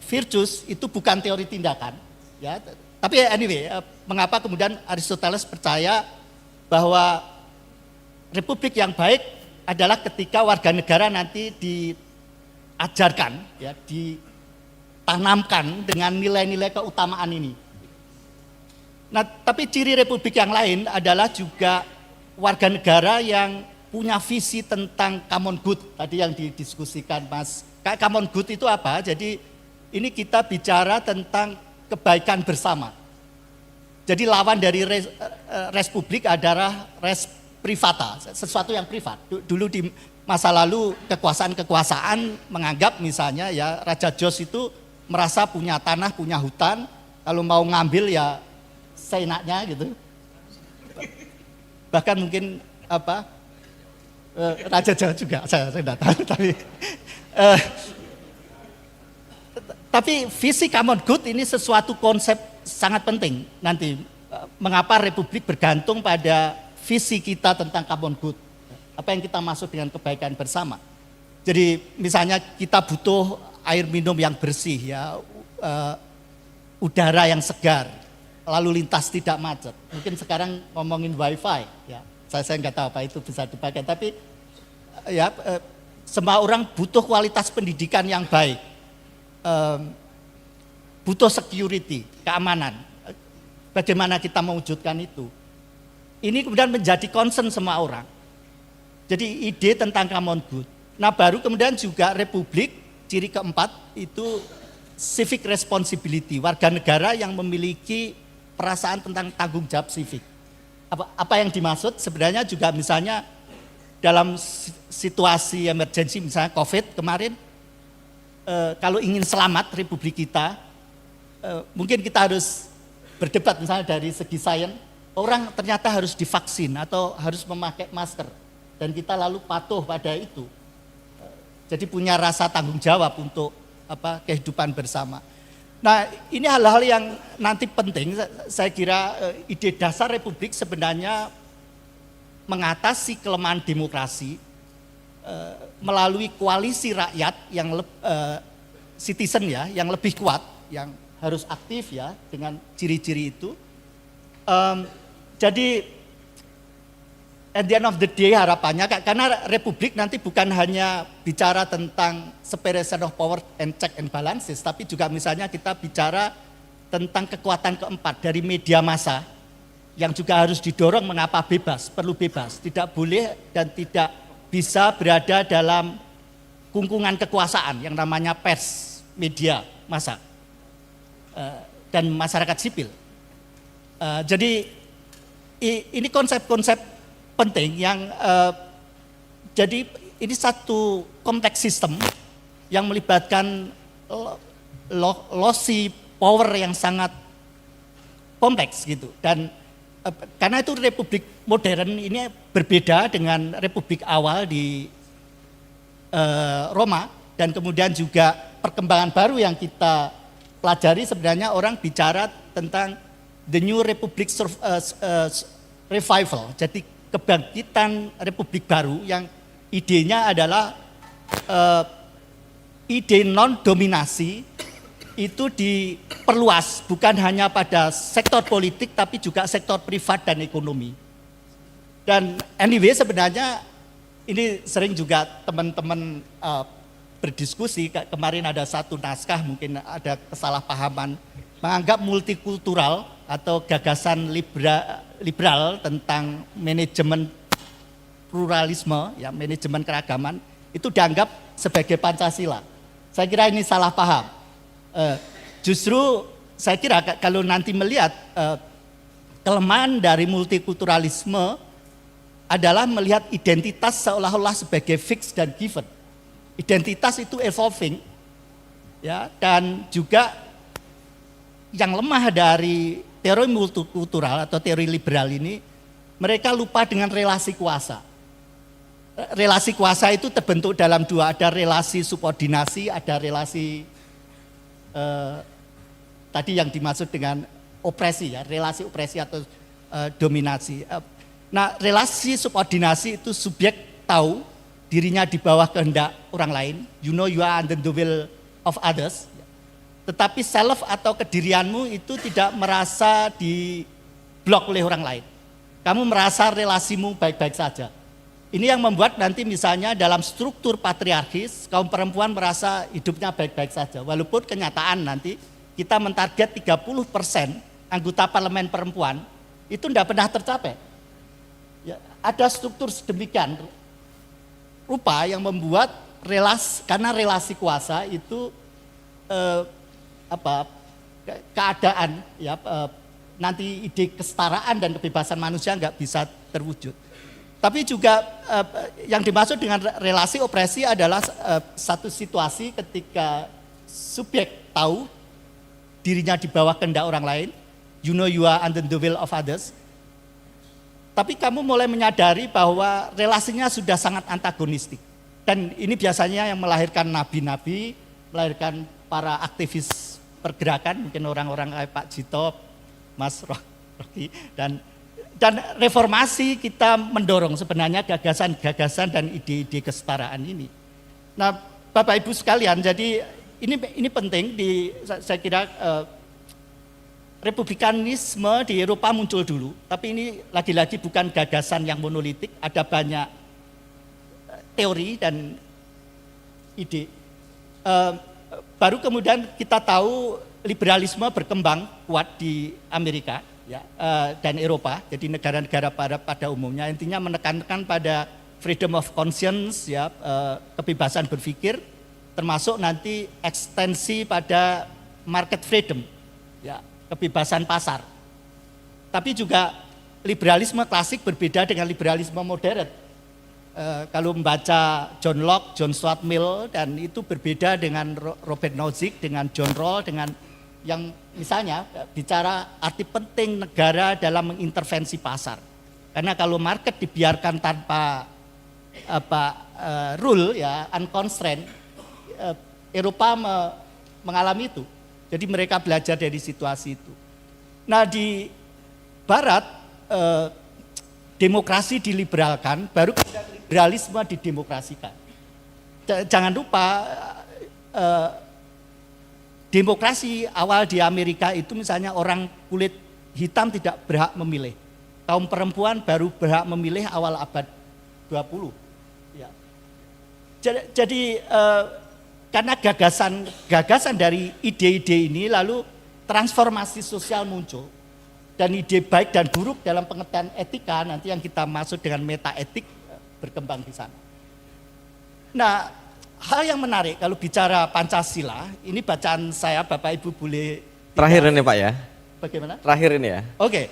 [SPEAKER 3] virtues itu bukan teori tindakan, ya. Tapi anyway, mengapa kemudian Aristoteles percaya bahwa republik yang baik adalah ketika warga negara nanti diajarkan, ya, ditanamkan dengan nilai-nilai keutamaan ini. Nah, tapi ciri republik yang lain adalah juga warga negara yang punya visi tentang common good, tadi yang didiskusikan Mas. Common good itu apa? Jadi ini kita bicara tentang kebaikan bersama. Jadi lawan dari res publik adalah res privata, sesuatu yang privat. Dulu di masa lalu kekuasaan menganggap misalnya ya Raja Jos itu merasa punya tanah, punya hutan, kalau mau ngambil ya seenaknya gitu. Bahkan mungkin apa Raja Jawa juga saya tidak tahu, tapi visi common good ini sesuatu konsep sangat penting nanti. Mengapa republik bergantung pada visi kita tentang common good. Apa yang kita maksud dengan kebaikan bersama. Jadi misalnya kita butuh air minum yang bersih, ya, udara yang segar, lalu lintas tidak macet. Mungkin sekarang ngomongin wifi, ya, saya nggak tahu apa itu bisa dipakai, tapi ya semua orang butuh kualitas pendidikan yang baik, butuh security, keamanan. Bagaimana kita mewujudkan itu? Ini kemudian menjadi concern semua orang. Jadi ide tentang common good. Nah baru kemudian juga Republik, ciri keempat itu civic responsibility, warga negara yang memiliki perasaan tentang tanggung jawab civic. Apa yang dimaksud? Sebenarnya juga misalnya dalam situasi emergensi, misalnya COVID kemarin, kalau ingin selamat Republik kita, mungkin kita harus berdebat misalnya dari segi sains, orang ternyata harus divaksin atau harus memakai masker, dan kita lalu patuh pada itu. Jadi punya rasa tanggung jawab untuk kehidupan bersama. Nah ini hal-hal yang nanti penting, saya kira ide dasar Republik sebenarnya mengatasi kelemahan demokrasi melalui koalisi rakyat yang citizen ya, yang lebih kuat, yang harus aktif ya dengan ciri-ciri itu. Jadi at the end of the day harapannya, karena Republik nanti bukan hanya bicara tentang separation of power and check and balances, tapi juga misalnya kita bicara tentang kekuatan keempat dari media massa yang juga harus didorong. Mengapa bebas, perlu bebas, tidak boleh dan tidak bisa berada dalam kungkungan kekuasaan yang namanya pers, media massa, dan masyarakat sipil. Jadi ini konsep-konsep penting yang jadi ini satu kompleks sistem yang melibatkan losi power yang sangat kompleks gitu. Dan karena itu Republik modern ini berbeda dengan Republik awal di Roma, dan kemudian juga perkembangan baru yang kita pelajari. Sebenarnya orang bicara tentang the new Republic revival, jadi kebangkitan Republik baru yang idenya adalah ide non-dominasi itu diperluas bukan hanya pada sektor politik tapi juga sektor privat dan ekonomi. Dan anyway sebenarnya ini sering juga teman-teman berdiskusi, kemarin ada satu naskah mungkin ada kesalahpahaman menganggap multikultural atau gagasan liberal tentang manajemen pluralisme, ya, manajemen keragaman itu dianggap sebagai Pancasila. Saya kira ini salah paham. Justru saya kira kalau nanti melihat kelemahan dari multikulturalisme adalah melihat identitas seolah-olah sebagai fix dan given. Identitas itu evolving, ya, dan juga yang lemah dari teori multikultural atau teori liberal ini, mereka lupa dengan relasi kuasa. Relasi kuasa itu terbentuk dalam dua, ada relasi subordinasi, ada relasi tadi yang dimaksud dengan opresi, ya, relasi opresi atau dominasi. Nah, relasi subordinasi itu subjek tahu dirinya di bawah kehendak orang lain, you know you are under the will of others. Tetapi self atau kedirianmu itu tidak merasa diblok oleh orang lain. Kamu merasa relasimu baik-baik saja. Ini yang membuat nanti misalnya dalam struktur patriarkis, kaum perempuan merasa hidupnya baik-baik saja. Walaupun kenyataan nanti kita mentarget 30% anggota parlemen perempuan, itu tidak pernah tercapai. Ya, ada struktur sedemikian rupa yang membuat karena relasi kuasa itu keadaan, ya, nanti ide kesetaraan dan kebebasan manusia nggak bisa terwujud. Tapi juga yang dimaksud dengan relasi opresi adalah satu situasi ketika subjek tahu dirinya di bawah kehendak orang lain, you know you are under the will of others, tapi kamu mulai menyadari bahwa relasinya sudah sangat antagonistik. Dan ini biasanya yang melahirkan nabi-nabi, melahirkan para aktivis pergerakan, mungkin orang-orang kayak Pak Jito, Mas Rocky, dan dan reformasi kita mendorong sebenarnya gagasan-gagasan dan ide-ide kesetaraan ini. Nah, Bapak Ibu sekalian, jadi ini penting saya kira republikanisme di Eropa muncul dulu, tapi ini lagi-lagi bukan gagasan yang monolitik, ada banyak teori dan ide. Baru kemudian kita tahu liberalisme berkembang kuat di Amerika ya, dan Eropa, jadi negara-negara pada umumnya intinya menekankan pada freedom of conscience ya, kebebasan berpikir, termasuk nanti ekstensi pada market freedom ya, kebebasan pasar. Tapi juga liberalisme klasik berbeda dengan liberalisme modern. Kalau membaca John Locke, John Stuart Mill, dan itu berbeda dengan Robert Nozick, dengan John Rawls, dengan yang misalnya bicara arti penting negara dalam mengintervensi pasar. Karena kalau market dibiarkan tanpa rule ya, unconstrained, Eropa mengalami itu. Jadi mereka belajar dari situasi itu. Nah di Barat demokrasi diliberalkan, baru liberalisme didemokrasikan. Jangan lupa demokrasi awal di Amerika itu misalnya orang kulit hitam tidak berhak memilih. Kaum perempuan baru berhak memilih awal abad 20. Ya. Jadi karena gagasan dari ide-ide ini lalu transformasi sosial muncul, dan ide baik dan buruk dalam pengertian etika nanti yang kita maksud dengan meta etik berkembang di sana. Nah, hal yang menarik kalau bicara Pancasila, ini bacaan saya, Bapak Ibu boleh
[SPEAKER 1] Terakhir ini Pak ya.
[SPEAKER 3] Bagaimana?
[SPEAKER 1] Terakhir ini ya.
[SPEAKER 3] Oke.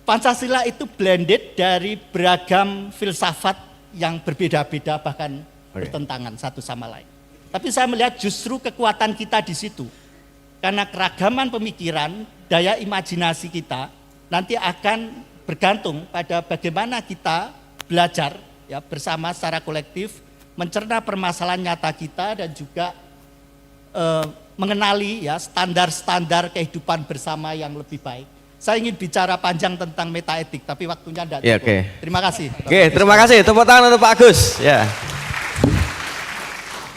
[SPEAKER 3] Pancasila itu blended dari beragam filsafat yang berbeda-beda bahkan bertentangan satu sama lain. Tapi saya melihat justru kekuatan kita di situ. Karena keragaman pemikiran, daya imajinasi kita nanti akan bergantung pada bagaimana kita belajar ya bersama secara kolektif mencerna permasalahan nyata kita dan juga mengenali ya standar-standar kehidupan bersama yang lebih baik. Saya ingin bicara panjang tentang metaetik, tapi waktunya tidak cukup.
[SPEAKER 1] Okay.
[SPEAKER 3] Terima kasih.
[SPEAKER 1] Oke, terima kasih. Tepuk tangan untuk Pak Agus. Ya.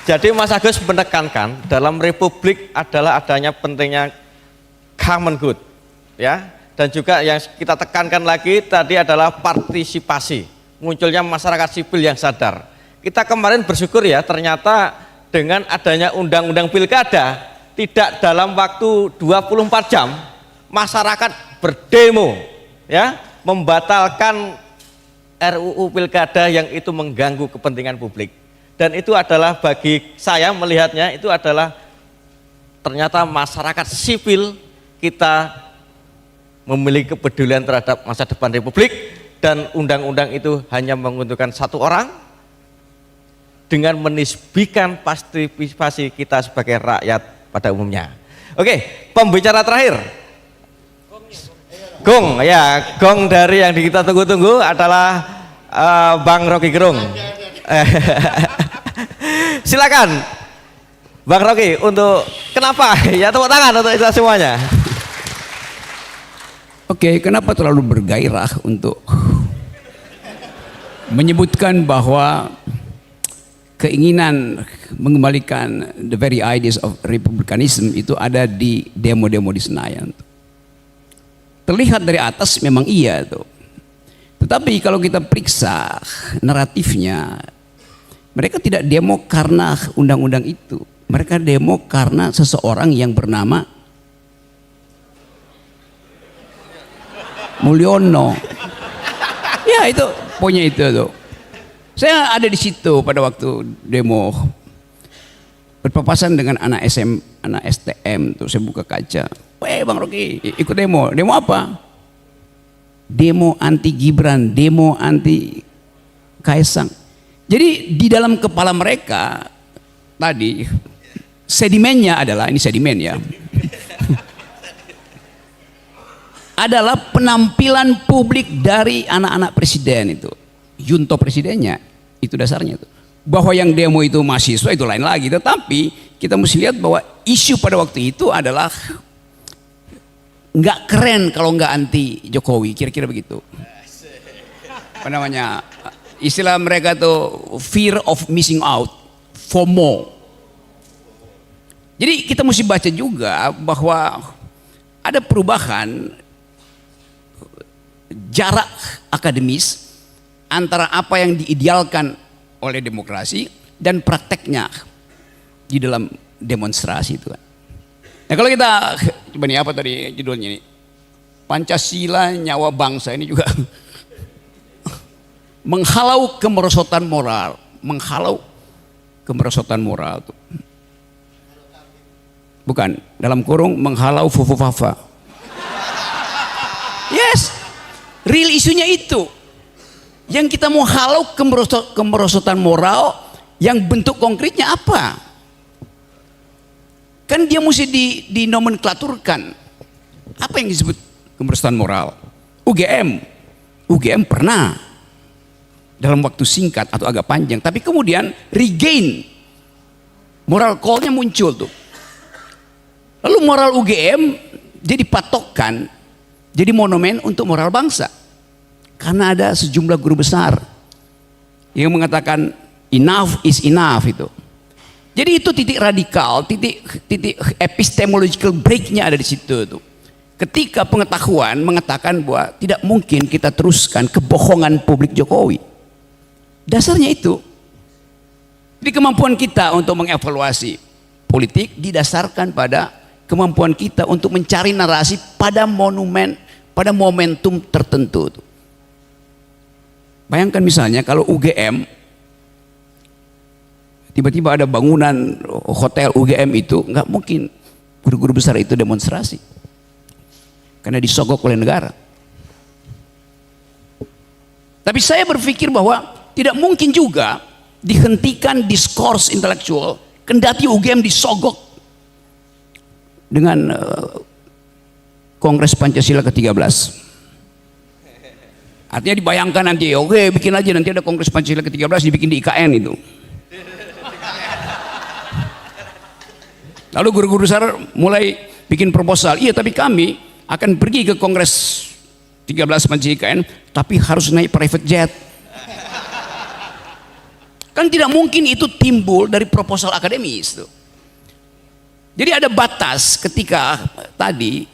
[SPEAKER 1] Jadi Mas Agus menekankan dalam republik adalah adanya pentingnya common good, ya. Dan juga yang kita tekankan lagi tadi adalah partisipasi, munculnya masyarakat sipil yang sadar. Kita kemarin bersyukur ya, ternyata dengan adanya undang-undang pilkada, tidak dalam waktu 24 jam masyarakat berdemo, ya, membatalkan RUU pilkada yang itu mengganggu kepentingan publik. Dan itu adalah bagi saya melihatnya itu adalah ternyata masyarakat sipil kita memiliki kepedulian terhadap masa depan republik, dan undang-undang itu hanya menguntungkan satu orang dengan menisbikan partisipasi kita sebagai rakyat pada umumnya. Oke, pembicara terakhir. Gong, ya, gong dari yang kita tunggu-tunggu adalah Bang Rocky Gerung. Silakan Bang Rocky untuk kenapa ya, tepuk tangan untuk kita semuanya.
[SPEAKER 4] Oke, kenapa terlalu bergairah untuk menyebutkan bahwa keinginan mengembalikan the very ideas of republicanism itu ada di demo-demo di Senayan. Terlihat dari atas memang iya tuh. Tetapi kalau kita periksa naratifnya, mereka tidak demo karena undang-undang itu. Mereka demo karena seseorang yang bernama Mulyono. Ya itu, poinnya itu tuh. Saya ada di situ pada waktu demo, berpapasan dengan anak STM tuh, saya buka kaca. Weh Bang Rocky, ikut demo. Demo apa? Demo anti Gibran, demo anti Kaisang. Jadi di dalam kepala mereka tadi sedimennya adalah, ini sedimen ya, adalah penampilan publik dari anak-anak presiden itu, junto presidennya, itu dasarnya itu. Bahwa yang demo itu mahasiswa itu lain lagi, tetapi kita mesti lihat bahwa isu pada waktu itu adalah nggak keren kalau nggak anti Jokowi, kira-kira begitu. Apa namanya, istilah mereka tuh fear of missing out, FOMO. Jadi kita mesti baca juga bahwa ada perubahan jarak akademis antara apa yang diidealkan oleh demokrasi dan prakteknya di dalam demonstrasi itu kan. Nah kalau kita coba nih, apa tadi judulnya ini, Pancasila nyawa bangsa, ini juga menghalau kemerosotan moral, tuh. Bukan, dalam kurung menghalau fufu fafa. Yes, real isunya itu. Yang kita mau halau kemerosotan moral, yang bentuk konkretnya apa? Kan dia mesti dinomenklaturkan. Apa yang disebut kemerosotan moral? UGM pernah dalam waktu singkat atau agak panjang, tapi kemudian regain, moral call-nya muncul tuh. Lalu moral UGM jadi patokan, jadi monumen untuk moral bangsa. Karena ada sejumlah guru besar yang mengatakan enough is enough itu. Jadi itu titik radikal, titik epistemological break-nya ada di situ tuh. Ketika pengetahuan mengatakan bahwa tidak mungkin kita teruskan kebohongan publik Jokowi. Dasarnya itu. Jadi kemampuan kita untuk mengevaluasi politik didasarkan pada kemampuan kita untuk mencari narasi pada monumen, pada momentum tertentu. Bayangkan misalnya kalau UGM, tiba-tiba ada bangunan hotel UGM itu, nggak mungkin guru-guru besar itu demonstrasi. Karena disogok oleh negara. Tapi saya berpikir bahwa tidak mungkin juga dihentikan diskurs intelektual, kendati UGM disogok dengan Kongres Pancasila ke-13. Artinya dibayangkan nanti, oke bikin aja nanti ada Kongres Pancasila ke-13 dibikin di IKN itu. Lalu guru-guru besar mulai bikin proposal, iya tapi kami akan pergi ke Kongres 13 Pancasila IKN, tapi harus naik private jet. Kan tidak mungkin itu timbul dari proposal akademis tuh. Jadi ada batas ketika tadi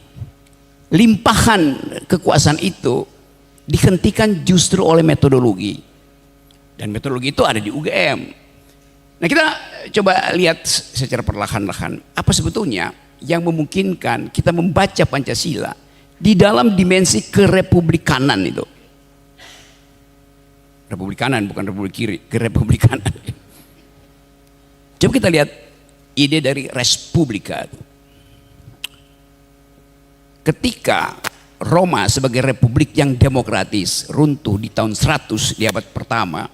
[SPEAKER 4] limpahan kekuasaan itu dihentikan justru oleh metodologi. Dan metodologi itu ada di UGM. Nah kita coba lihat secara perlahan-lahan apa sebetulnya yang memungkinkan kita membaca Pancasila di dalam dimensi kerepublikanan itu. Republikanan bukan republik kiri, kerepublikanan. Coba kita lihat ide dari Respublika. Ketika Roma sebagai republik yang demokratis runtuh di tahun 100 di abad pertama,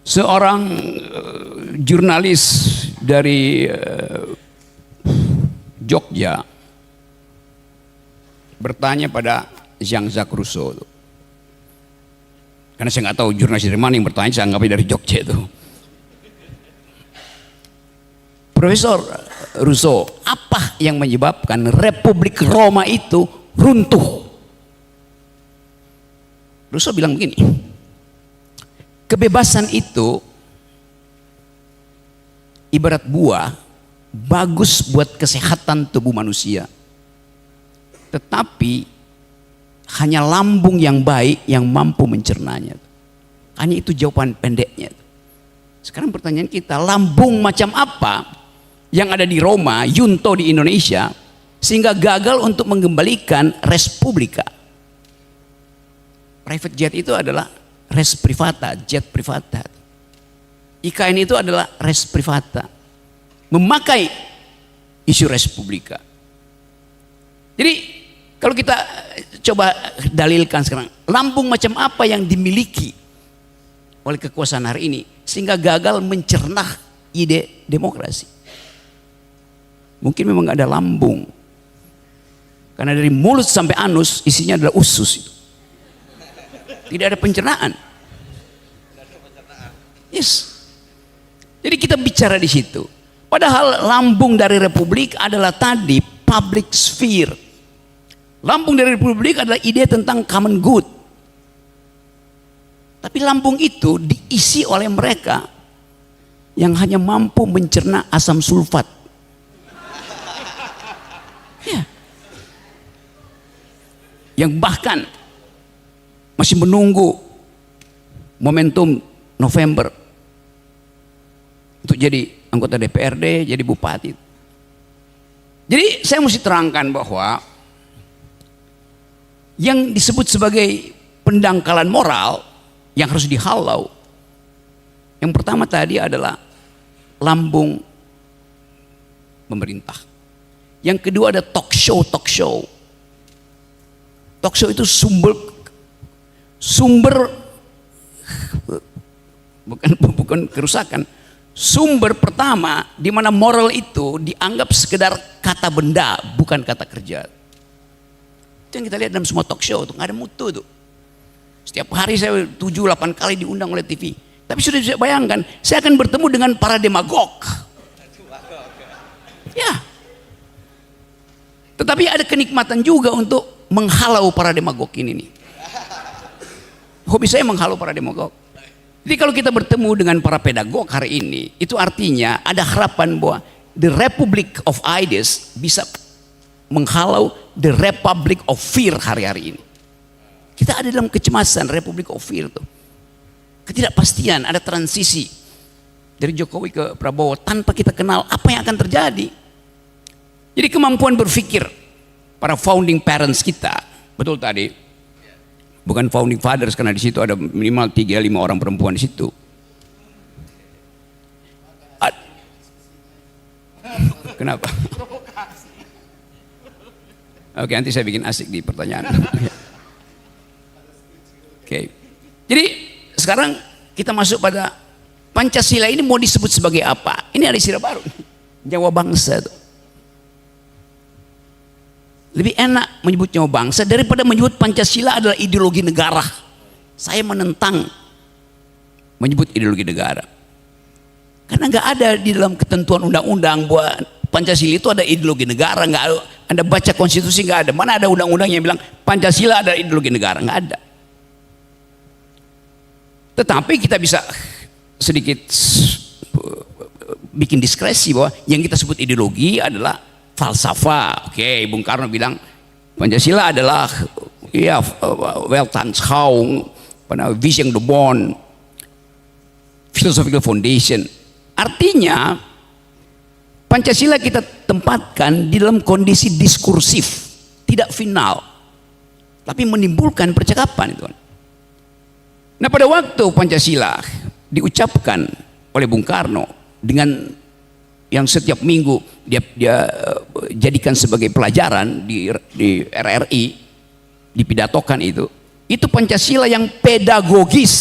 [SPEAKER 4] seorang jurnalis dari Jogja bertanya pada Jean-Jacques Rousseau. Karena saya nggak tahu jurnalis dari mana yang bertanya, saya anggapnya dari Jogja itu. Profesor Rousseau, apa yang menyebabkan Republik Roma itu runtuh? Rousseau bilang begini, kebebasan itu ibarat buah, bagus buat kesehatan tubuh manusia. Tetapi hanya lambung yang baik yang mampu mencernanya. Hanya itu jawaban pendeknya. Sekarang pertanyaan kita, lambung macam apa yang ada di Roma, Junto di Indonesia, sehingga gagal untuk mengembalikan Respublika? Private jet itu adalah res privata, jet privata. IKN itu adalah res privata, memakai isu Respublika. Jadi kalau kita coba dalilkan sekarang, lambung macam apa yang dimiliki oleh kekuasaan hari ini sehingga gagal mencerna ide demokrasi? Mungkin memang nggak ada lambung, karena dari mulut sampai anus isinya adalah usus itu. Tidak ada pencernaan. Yes. Jadi kita bicara di situ. Padahal lambung dari republik adalah tadi public sphere. Lambung dari republik adalah ide tentang common good. Tapi lambung itu diisi oleh mereka yang hanya mampu mencerna asam sulfat. Ya. Yang bahkan masih menunggu momentum November untuk jadi anggota DPRD, jadi bupati. Jadi saya mesti terangkan bahwa yang disebut sebagai pendangkalan moral yang harus dihalau, yang pertama tadi adalah lambung pemerintah. Yang kedua ada talk show. Talk show itu sumber bukan kerusakan. Sumber pertama di mana moral itu dianggap sekedar kata benda, bukan kata kerja. Itu yang kita lihat dalam semua talk show, tuh nggak ada mutu tuh. Setiap hari saya 7-8 kali diundang oleh TV. Tapi sudah bisa bayangkan, saya akan bertemu dengan para demagog. Ya. Tetapi ada kenikmatan juga untuk menghalau para demagog ini nih. Hobi saya menghalau para demagog. Jadi kalau kita bertemu dengan para pedagog hari ini, itu artinya ada harapan bahwa the Republic of Ideas bisa menghalau the Republic of Fear hari-hari ini. Kita ada dalam kecemasan Republic of Fear tuh. Ketidakpastian, ada transisi dari Jokowi ke Prabowo tanpa kita kenal apa yang akan terjadi. Jadi kemampuan berpikir para founding parents kita, betul tadi. Bukan founding fathers karena di situ ada minimal 3-5 orang perempuan di situ. Kenapa? Oke, nanti saya bikin asik di pertanyaan. Oke. Jadi sekarang kita masuk pada Pancasila ini mau disebut sebagai apa? Ini ada istilah baru. Nyawa bangsa tuh. Lebih enak menyebut nyawa bangsa daripada menyebut Pancasila adalah ideologi negara. Saya menentang menyebut ideologi negara. Karena nggak ada di dalam ketentuan undang-undang bahwa Pancasila itu ada ideologi negara. Nggak ada. Anda baca konstitusi nggak ada. Mana ada undang-undang yang bilang Pancasila adalah ideologi negara? Nggak ada. Tetapi kita bisa sedikit bikin diskresi bahwa yang kita sebut ideologi adalah falsafah. Oke, Bung Karno bilang Pancasila adalah ya Weltanschauung, Vision de Bon, philosophical foundation. Artinya Pancasila kita tempatkan di dalam kondisi diskursif, tidak final, tapi menimbulkan percakapan itu. Nah, pada waktu Pancasila diucapkan oleh Bung Karno dengan yang setiap minggu dia jadikan sebagai pelajaran di RRI, dipidatokan itu Pancasila yang pedagogis.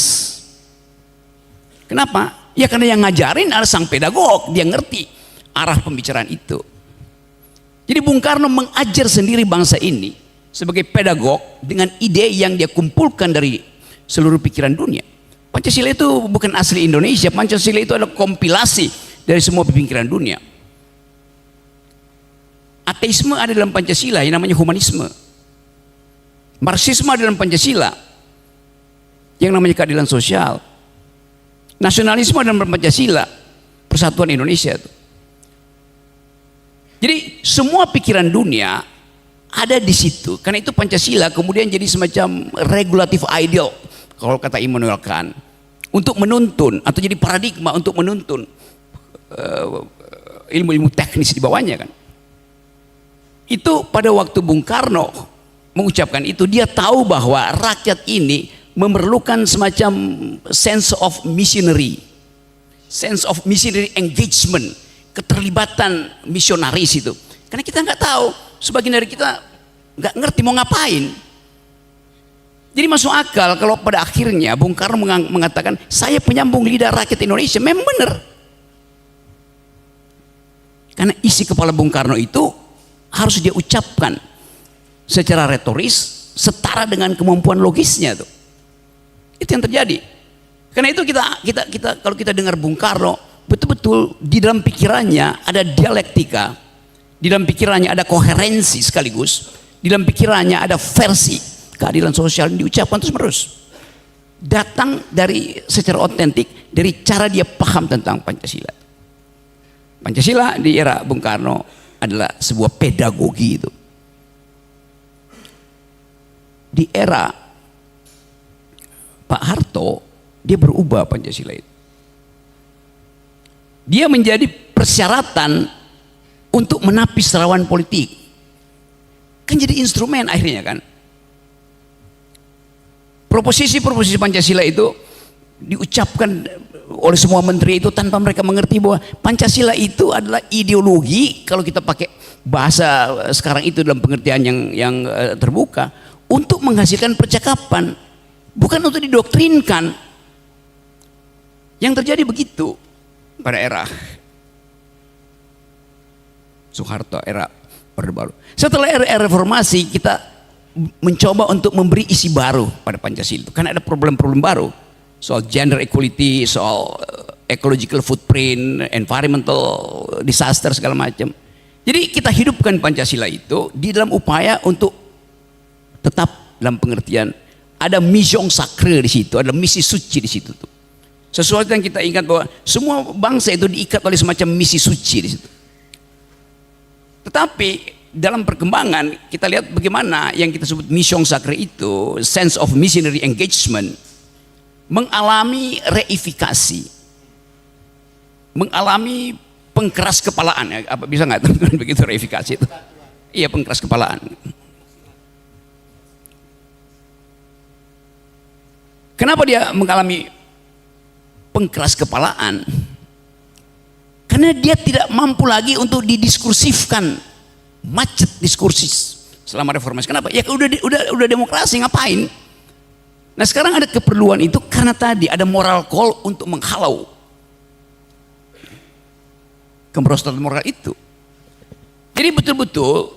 [SPEAKER 4] Kenapa? Ya karena yang ngajarin adalah sang pedagog, dia ngerti arah pembicaraan itu. Jadi Bung Karno mengajar sendiri bangsa ini sebagai pedagog dengan ide yang dia kumpulkan dari seluruh pikiran dunia. Pancasila itu bukan asli Indonesia, Pancasila itu adalah kompilasi dari semua pemikiran dunia. Ateisme ada dalam Pancasila yang namanya humanisme. Marxisme ada dalam Pancasila yang namanya keadilan sosial. Nasionalisme ada dalam Pancasila, persatuan Indonesia itu. Jadi semua pikiran dunia ada di situ. Karena itu Pancasila kemudian jadi semacam regulatif ideal kalau kata Immanuel Kant untuk menuntun atau jadi paradigma untuk menuntun ilmu-ilmu teknis di bawahnya kan. Itu pada waktu Bung Karno mengucapkan itu, dia tahu bahwa rakyat ini memerlukan semacam sense of missionary engagement, keterlibatan misionaris itu. Karena kita nggak tahu, sebagian dari kita nggak ngerti mau ngapain. Jadi masuk akal kalau pada akhirnya Bung Karno mengatakan saya penyambung lidah rakyat Indonesia. Memang benar. Karena isi kepala Bung Karno itu harus dia ucapkan secara retoris setara dengan kemampuan logisnya tuh. Itu yang terjadi. Karena itu kita kalau kita dengar Bung Karno betul-betul di dalam pikirannya ada dialektika Di dalam pikirannya ada koherensi sekaligus. Di dalam pikirannya ada versi keadilan sosial yang diucapkan terus-menerus. Datang dari secara otentik dari cara dia paham tentang Pancasila. Pancasila di era Bung Karno adalah sebuah pedagogi itu. Di era Pak Harto dia berubah Pancasila itu. Dia menjadi persyaratan untuk menapis lawan politik. Kan jadi instrumen akhirnya kan. Proposisi-proposisi Pancasila itu diucapkan oleh semua menteri itu tanpa mereka mengerti bahwa Pancasila itu adalah ideologi, kalau kita pakai bahasa sekarang itu dalam pengertian yang terbuka, untuk menghasilkan percakapan, bukan untuk didoktrinkan. Yang terjadi begitu pada era Soeharto, era Orde Baru. Setelah era reformasi kita mencoba untuk memberi isi baru pada Pancasila itu, karena ada problem-problem baru soal gender equality, soal ecological footprint, environmental disaster segala macam. Jadi kita hidupkan Pancasila itu di dalam upaya untuk tetap dalam pengertian ada mission sacre di situ, ada misi suci di situ tuh. Sesuatu yang kita ingat bahwa semua bangsa itu diikat oleh semacam misi suci di situ. Tetapi dalam perkembangan kita lihat bagaimana yang kita sebut mission sacre itu, sense of missionary engagement, mengalami reifikasi, mengalami pengkeras kepalaan. Ya, apa bisa nggak teman-teman begitu reifikasi itu? Iya, pengkeras kepalaan. Kenapa dia mengalami pengkeras kepalaan? Karena dia tidak mampu lagi untuk didiskursifkan, macet diskursis selama reformasi. Kenapa? Ya udah demokrasi, ngapain? Nah sekarang ada keperluan itu karena tadi ada moral call untuk menghalau kemerosotan moral itu. Jadi betul-betul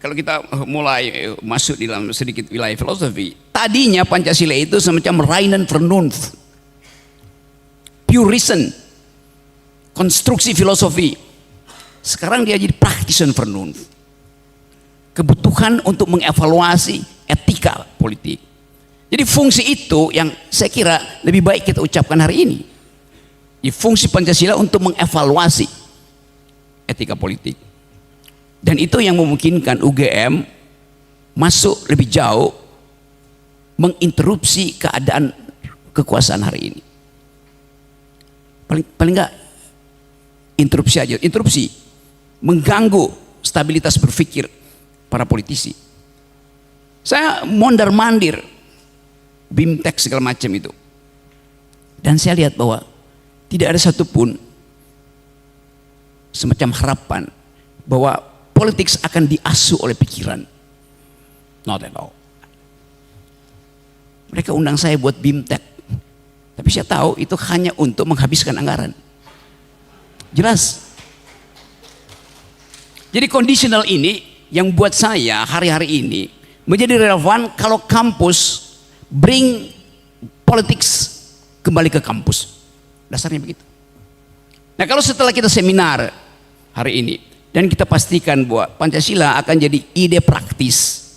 [SPEAKER 4] kalau kita mulai masuk di dalam sedikit wilayah filosofi, tadinya Pancasila itu semacam reinen Vernunft, pure reason, konstruksi filosofi. Sekarang dia jadi practitioner Vernunft, kebutuhan untuk mengevaluasi etika politik. Jadi fungsi itu yang saya kira lebih baik kita ucapkan hari ini. Di fungsi Pancasila untuk mengevaluasi etika politik. Dan itu yang memungkinkan UGM masuk lebih jauh menginterupsi keadaan kekuasaan hari ini. Paling enggak interupsi aja, interupsi mengganggu stabilitas berpikir para politisi. Saya mondar-mandir BIMTEK segala macam itu, dan saya lihat bahwa tidak ada satupun semacam harapan bahwa politik akan diasuh oleh pikiran. Not at all. Mereka undang saya buat BIMTEK, tapi saya tahu itu hanya untuk menghabiskan anggaran. Jelas. Jadi conditional ini yang buat saya hari-hari ini menjadi relevan kalau kampus bring politics kembali ke kampus. Dasarnya begitu. Nah kalau setelah kita seminar hari ini dan kita pastikan bahwa Pancasila akan jadi ide praktis,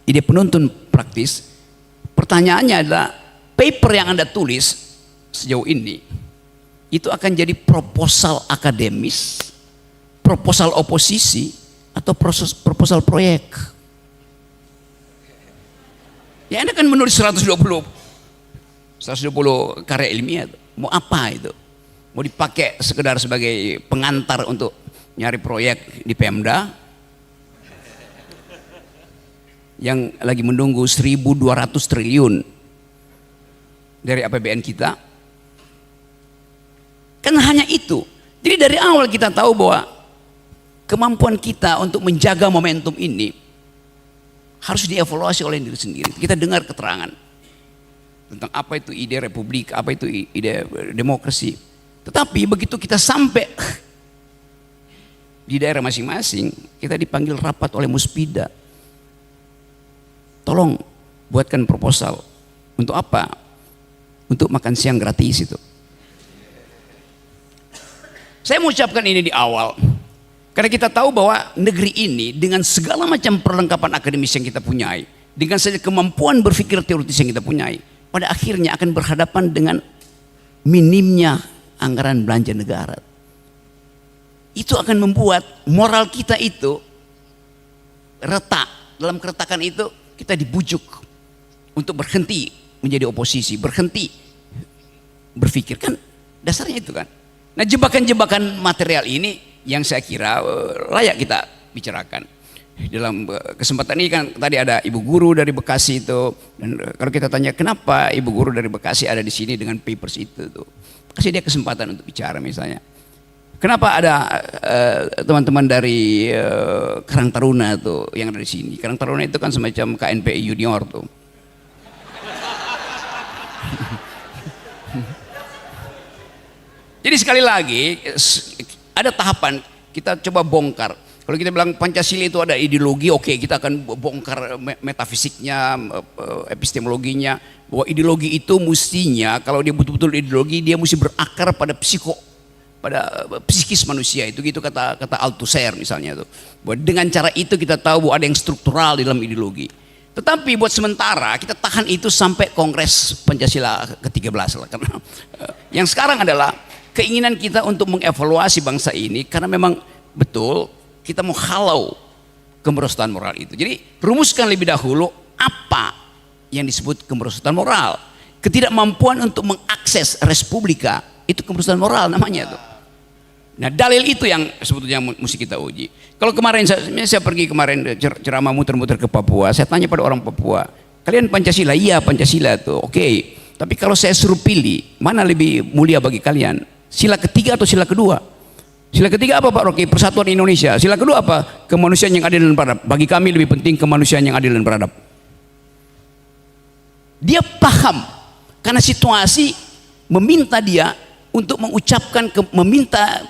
[SPEAKER 4] ide penuntun praktis, pertanyaannya adalah paper yang Anda tulis sejauh ini itu akan jadi proposal akademis, proposal oposisi, atau proposal proyek. Ya Anda kan menulis 120 karya ilmiah, mau apa itu? Mau dipakai sekedar sebagai pengantar untuk nyari proyek di Pemda yang lagi menunggu 1.200 triliun dari APBN kita. Kan hanya itu. Jadi dari awal kita tahu bahwa kemampuan kita untuk menjaga momentum ini harus dievaluasi oleh diri sendiri. Kita dengar keterangan tentang apa itu ide republik, apa itu ide demokrasi. Tetapi begitu kita sampai di daerah masing-masing, kita dipanggil rapat oleh Muspida. Tolong buatkan proposal. Untuk apa? Untuk makan siang gratis itu. Saya mau ucapkan ini di awal. Karena kita tahu bahwa negeri ini dengan segala macam perlengkapan akademis yang kita punyai, dengan saja kemampuan berpikir teoritis yang kita punyai, pada akhirnya akan berhadapan dengan minimnya anggaran belanja negara. Itu akan membuat moral kita itu retak. Dalam keretakan itu kita dibujuk untuk berhenti menjadi oposisi, berhenti berpikir, kan dasarnya itu kan. Nah, jebakan-jebakan material ini yang saya kira layak kita bicarakan. Dalam kesempatan ini kan tadi ada ibu guru dari Bekasi itu, dan kalau kita tanya kenapa ibu guru dari Bekasi ada di sini dengan papers itu tuh, kasih dia kesempatan untuk bicara misalnya. Kenapa ada teman-teman dari Karang Taruna tuh yang ada di sini? Karang Taruna itu kan semacam KNPI junior tuh. Jadi sekali lagi ada tahapan kita coba bongkar. Kalau kita bilang Pancasila itu ada ideologi, oke, kita akan bongkar metafisiknya, epistemologinya, bahwa ideologi itu mestinya kalau dia betul-betul ideologi dia mesti berakar pada pada psikis manusia itu, gitu kata Althusser misalnya itu. Bahwa dengan cara itu kita tahu bahwa ada yang struktural di dalam ideologi. Tetapi buat sementara kita tahan itu sampai Kongres Pancasila ke-13 lah, karena yang sekarang adalah keinginan kita untuk mengevaluasi bangsa ini karena memang betul kita mau halau kemerosotan moral itu. Jadi rumuskan lebih dahulu apa yang disebut kemerosotan moral. Ketidakmampuan untuk mengakses respublika itu kemerosotan moral namanya tuh. Nah, dalil itu yang sebetulnya mesti kita uji. Kalau kemarin saya pergi kemarin ceramah muter-muter ke Papua, saya tanya pada orang Papua, kalian Pancasila? Iya, Pancasila tuh. Oke. Tapi kalau saya suruh pilih, mana lebih mulia bagi kalian? Sila ketiga atau sila kedua? Sila ketiga apa Pak Rocky? Persatuan Indonesia. Sila kedua apa? Kemanusiaan yang adil dan beradab. Bagi kami lebih penting kemanusiaan yang adil dan beradab. Dia paham karena situasi meminta dia untuk mengucapkan, meminta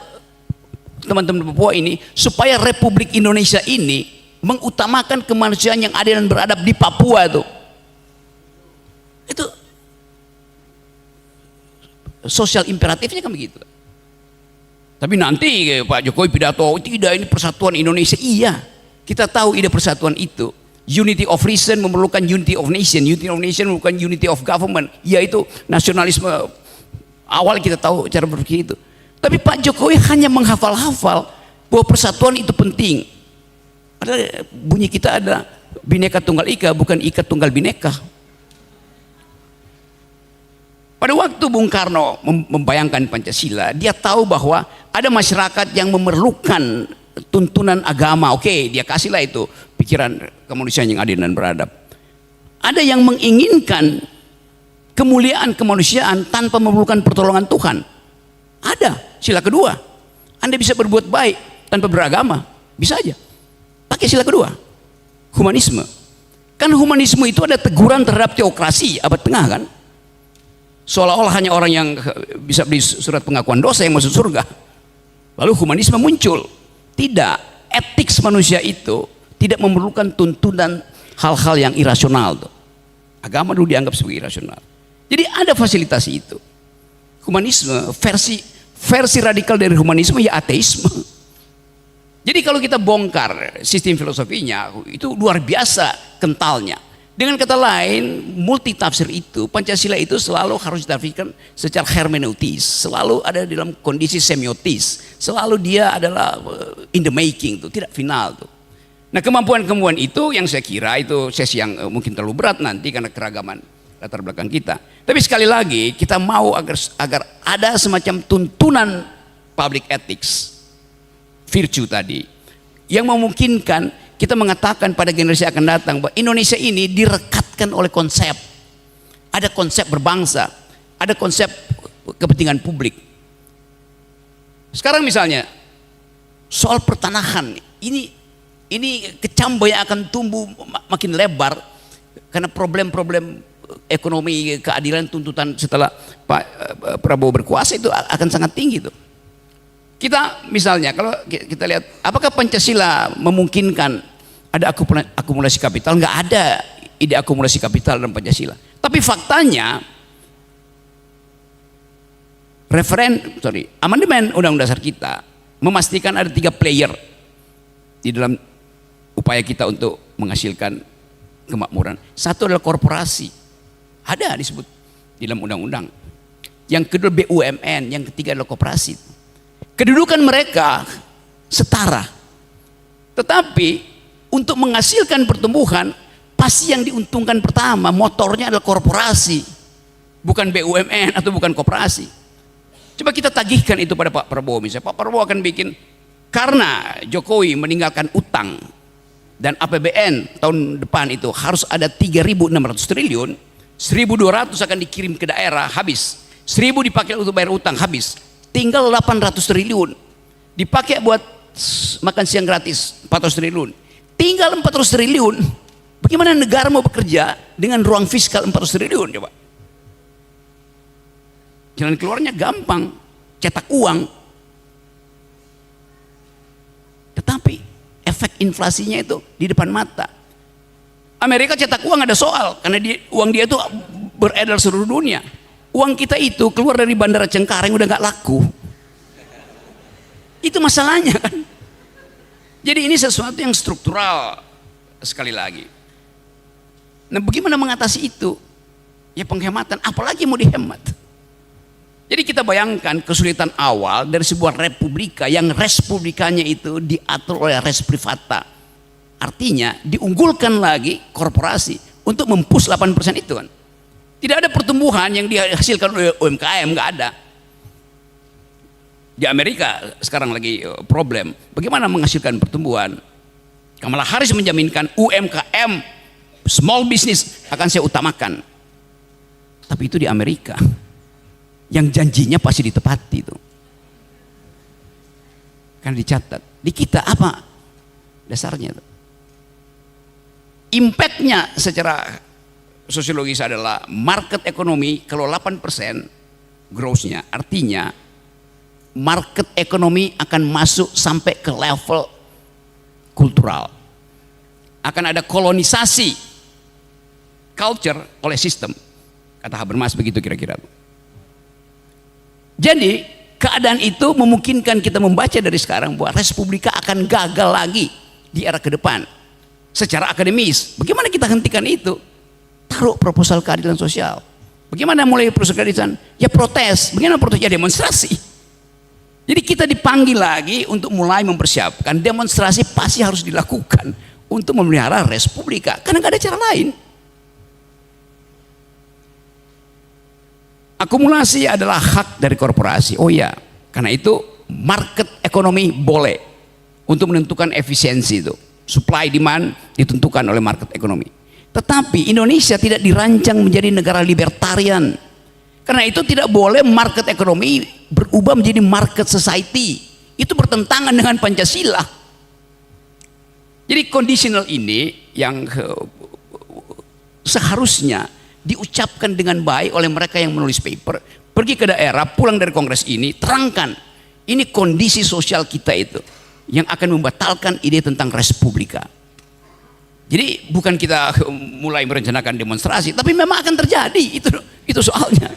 [SPEAKER 4] teman-teman Papua ini supaya Republik Indonesia ini mengutamakan kemanusiaan yang adil dan beradab di Papua tuh. Itu sosial imperatifnya kan begitu. Tapi nanti Pak Jokowi pidato, tidak, ini persatuan Indonesia. Iya, kita tahu ide persatuan itu. Unity of reason memerlukan unity of nation. Unity of nation memerlukan unity of government. Yaitu nasionalisme. Awal kita tahu cara berpikir itu. Tapi Pak Jokowi hanya menghafal-hafal bahwa persatuan itu penting. Padahal bunyi kita ada Bhinneka Tunggal Ika, bukan Ika Tunggal Bhinneka. Pada waktu Bung Karno membayangkan Pancasila, dia tahu bahwa ada masyarakat yang memerlukan tuntunan agama. Oke, dia kasihlah itu pikiran kemanusiaan yang adil dan beradab. Ada yang menginginkan kemuliaan kemanusiaan tanpa memerlukan pertolongan Tuhan. Ada. Sila kedua, Anda bisa berbuat baik tanpa beragama, bisa aja. Pakai sila kedua, humanisme. Kan humanisme itu ada teguran terhadap teokrasi abad tengah kan. Seolah-olah hanya orang yang bisa beli surat pengakuan dosa yang masuk surga. Lalu humanisme muncul. Tidak, etik manusia itu tidak memerlukan tuntunan hal-hal yang irasional tuh. Agama dulu dianggap sebagai irasional. Jadi ada fasilitasi itu. Humanisme, versi radikal dari humanisme ya ateisme. Jadi kalau kita bongkar sistem filosofinya, itu luar biasa kentalnya. Dengan kata lain, multi tafsir itu, Pancasila itu selalu harus ditafsirkan secara hermeneutis, selalu ada dalam kondisi semiotis, selalu dia adalah in the making tuh, tidak final tuh. Nah, kemampuan-kemampuan itu yang saya kira itu sesi yang mungkin terlalu berat nanti karena keragaman latar belakang kita. Tapi sekali lagi kita mau agar ada semacam tuntunan public ethics, virtue tadi, yang memungkinkan kita mengatakan pada generasi akan datang bahwa Indonesia ini direkatkan oleh konsep. Ada konsep berbangsa, ada konsep kepentingan publik. Sekarang misalnya soal pertanahan, ini kecambah yang akan tumbuh makin lebar karena problem-problem ekonomi, keadilan, tuntutan setelah Pak Prabowo berkuasa itu akan sangat tinggi tuh. Kita misalnya kalau kita lihat apakah Pancasila memungkinkan ada akumulasi kapital? Enggak ada ide akumulasi kapital dalam Pancasila. Tapi faktanya amandemen Undang-Undang Dasar kita memastikan ada 3 player di dalam upaya kita untuk menghasilkan kemakmuran. Satu adalah korporasi, ada disebut di dalam undang-undang. Yang kedua BUMN, yang ketiga adalah koperasi. Kedudukan mereka setara. Tetapi untuk menghasilkan pertumbuhan, pasti yang diuntungkan pertama motornya adalah korporasi, bukan BUMN atau bukan koperasi. Coba kita tagihkan itu pada Pak Prabowo misalnya. Pak Prabowo akan bikin, karena Jokowi meninggalkan utang dan APBN tahun depan itu harus ada 3.600 triliun, 1.200 akan dikirim ke daerah, habis. 1.000 dipakai untuk bayar utang, habis. Tinggal 800 triliun. Dipakai buat makan siang gratis, 400 triliun. Tinggal 400 triliun. Bagaimana negara mau bekerja dengan ruang fiskal 400 triliun coba? Jalan keluarnya gampang, cetak uang. Tetapi efek inflasinya itu di depan mata. Amerika cetak uang ada soal, karena uang dia itu beredar seluruh dunia. Uang kita itu keluar dari Bandara Cengkareng udah gak laku. Itu masalahnya kan. Jadi ini sesuatu yang struktural sekali lagi. Nah, bagaimana mengatasi itu? Ya penghematan, apalagi mau dihemat. Jadi kita bayangkan kesulitan awal dari sebuah republika yang res publikanya itu diatur oleh res privata. Artinya diunggulkan lagi korporasi untuk mempush 8% itu kan. Tidak ada pertumbuhan yang dihasilkan oleh UMKM, nggak ada. Di Amerika sekarang lagi problem, bagaimana menghasilkan pertumbuhan. Kamala Harris menjaminkan UMKM, small business akan saya utamakan. Tapi itu di Amerika, yang janjinya pasti ditepati itu. Kan dicatat. Di kita apa dasarnya? Impactnya secara sosiologis adalah market ekonomi kalau 8% growth-nya, artinya market ekonomi akan masuk sampai ke level kultural. Akan ada kolonisasi culture oleh sistem. Kata Habermas begitu kira-kira. Jadi keadaan itu memungkinkan kita membaca dari sekarang bahwa Respublika akan gagal lagi di era ke depan. Secara akademis, bagaimana kita hentikan itu? Taruh proposal keadilan sosial. Bagaimana mulai proposal keadilan? Ya protes. Bagaimana protes? Ya demonstrasi. Jadi kita dipanggil lagi untuk mulai mempersiapkan demonstrasi pasti harus dilakukan untuk memelihara Respublika. Karena nggak ada cara lain. Akumulasi adalah hak dari korporasi. Oh ya, karena itu market ekonomi boleh untuk menentukan efisiensi itu. Supply demand ditentukan oleh market ekonomi. Tetapi Indonesia tidak dirancang menjadi negara libertarian. Karena itu tidak boleh market ekonomi berubah menjadi market society. Itu bertentangan dengan Pancasila. Jadi conditional ini yang seharusnya diucapkan dengan baik oleh mereka yang menulis paper, pergi ke daerah, pulang dari kongres ini, terangkan ini kondisi sosial kita itu yang akan membatalkan ide tentang Respublika. Jadi bukan kita mulai merencanakan demonstrasi, tapi memang akan terjadi, itu soalnya.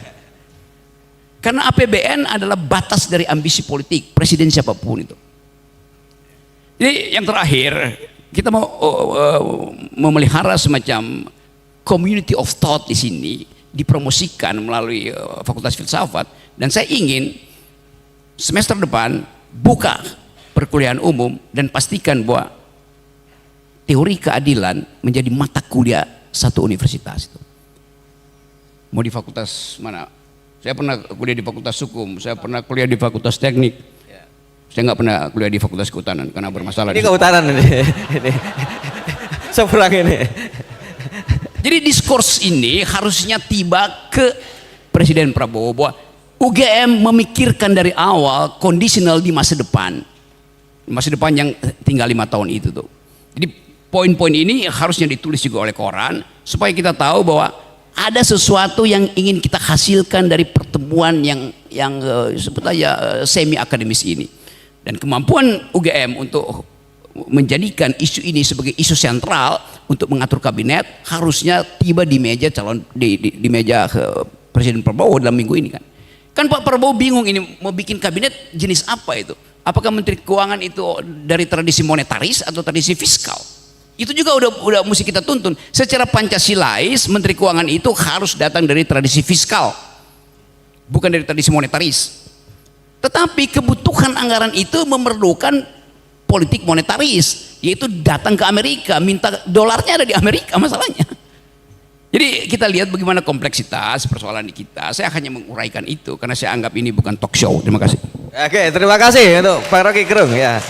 [SPEAKER 4] Karena APBN adalah batas dari ambisi politik presiden siapapun itu. Jadi yang terakhir, kita mau memelihara semacam community of thought di sini, dipromosikan melalui Fakultas Filsafat, dan saya ingin semester depan buka perkuliahan umum dan pastikan bahwa teori keadilan menjadi mata kuliah satu universitas itu. Mau di fakultas mana? Saya pernah kuliah di Fakultas Hukum, saya pernah kuliah di Fakultas Teknik. Saya nggak pernah kuliah di Fakultas Kehutanan karena bermasalah.
[SPEAKER 1] Ini kehutanan ini. Seberang ini.
[SPEAKER 4] Jadi diskurs ini harusnya tiba ke Presiden Prabowo bahwa UGM memikirkan dari awal kondisional di masa depan yang tinggal 5 tahun itu tuh. Jadi poin-poin ini harusnya ditulis juga oleh koran supaya kita tahu bahwa ada sesuatu yang ingin kita hasilkan dari pertemuan yang sebut aja semi akademis ini, dan kemampuan UGM untuk menjadikan isu ini sebagai isu sentral untuk mengatur kabinet harusnya tiba di meja di meja Presiden Prabowo dalam minggu ini kan Pak Prabowo bingung ini mau bikin kabinet jenis apa itu. Apakah Menteri Keuangan itu dari tradisi monetaris atau tradisi fiskal? Itu juga udah mesti kita tuntun. Secara Pancasilais, Menteri Keuangan itu harus datang dari tradisi fiskal, bukan dari tradisi monetaris. Tetapi kebutuhan anggaran itu memerlukan politik monetaris, yaitu datang ke Amerika, minta dolarnya ada di Amerika masalahnya. Jadi kita lihat bagaimana kompleksitas persoalan di kita. Saya hanya menguraikan itu karena saya anggap ini bukan talk show. Terima kasih.
[SPEAKER 1] Oke, terima kasih untuk Pak Rocky Gerung ya.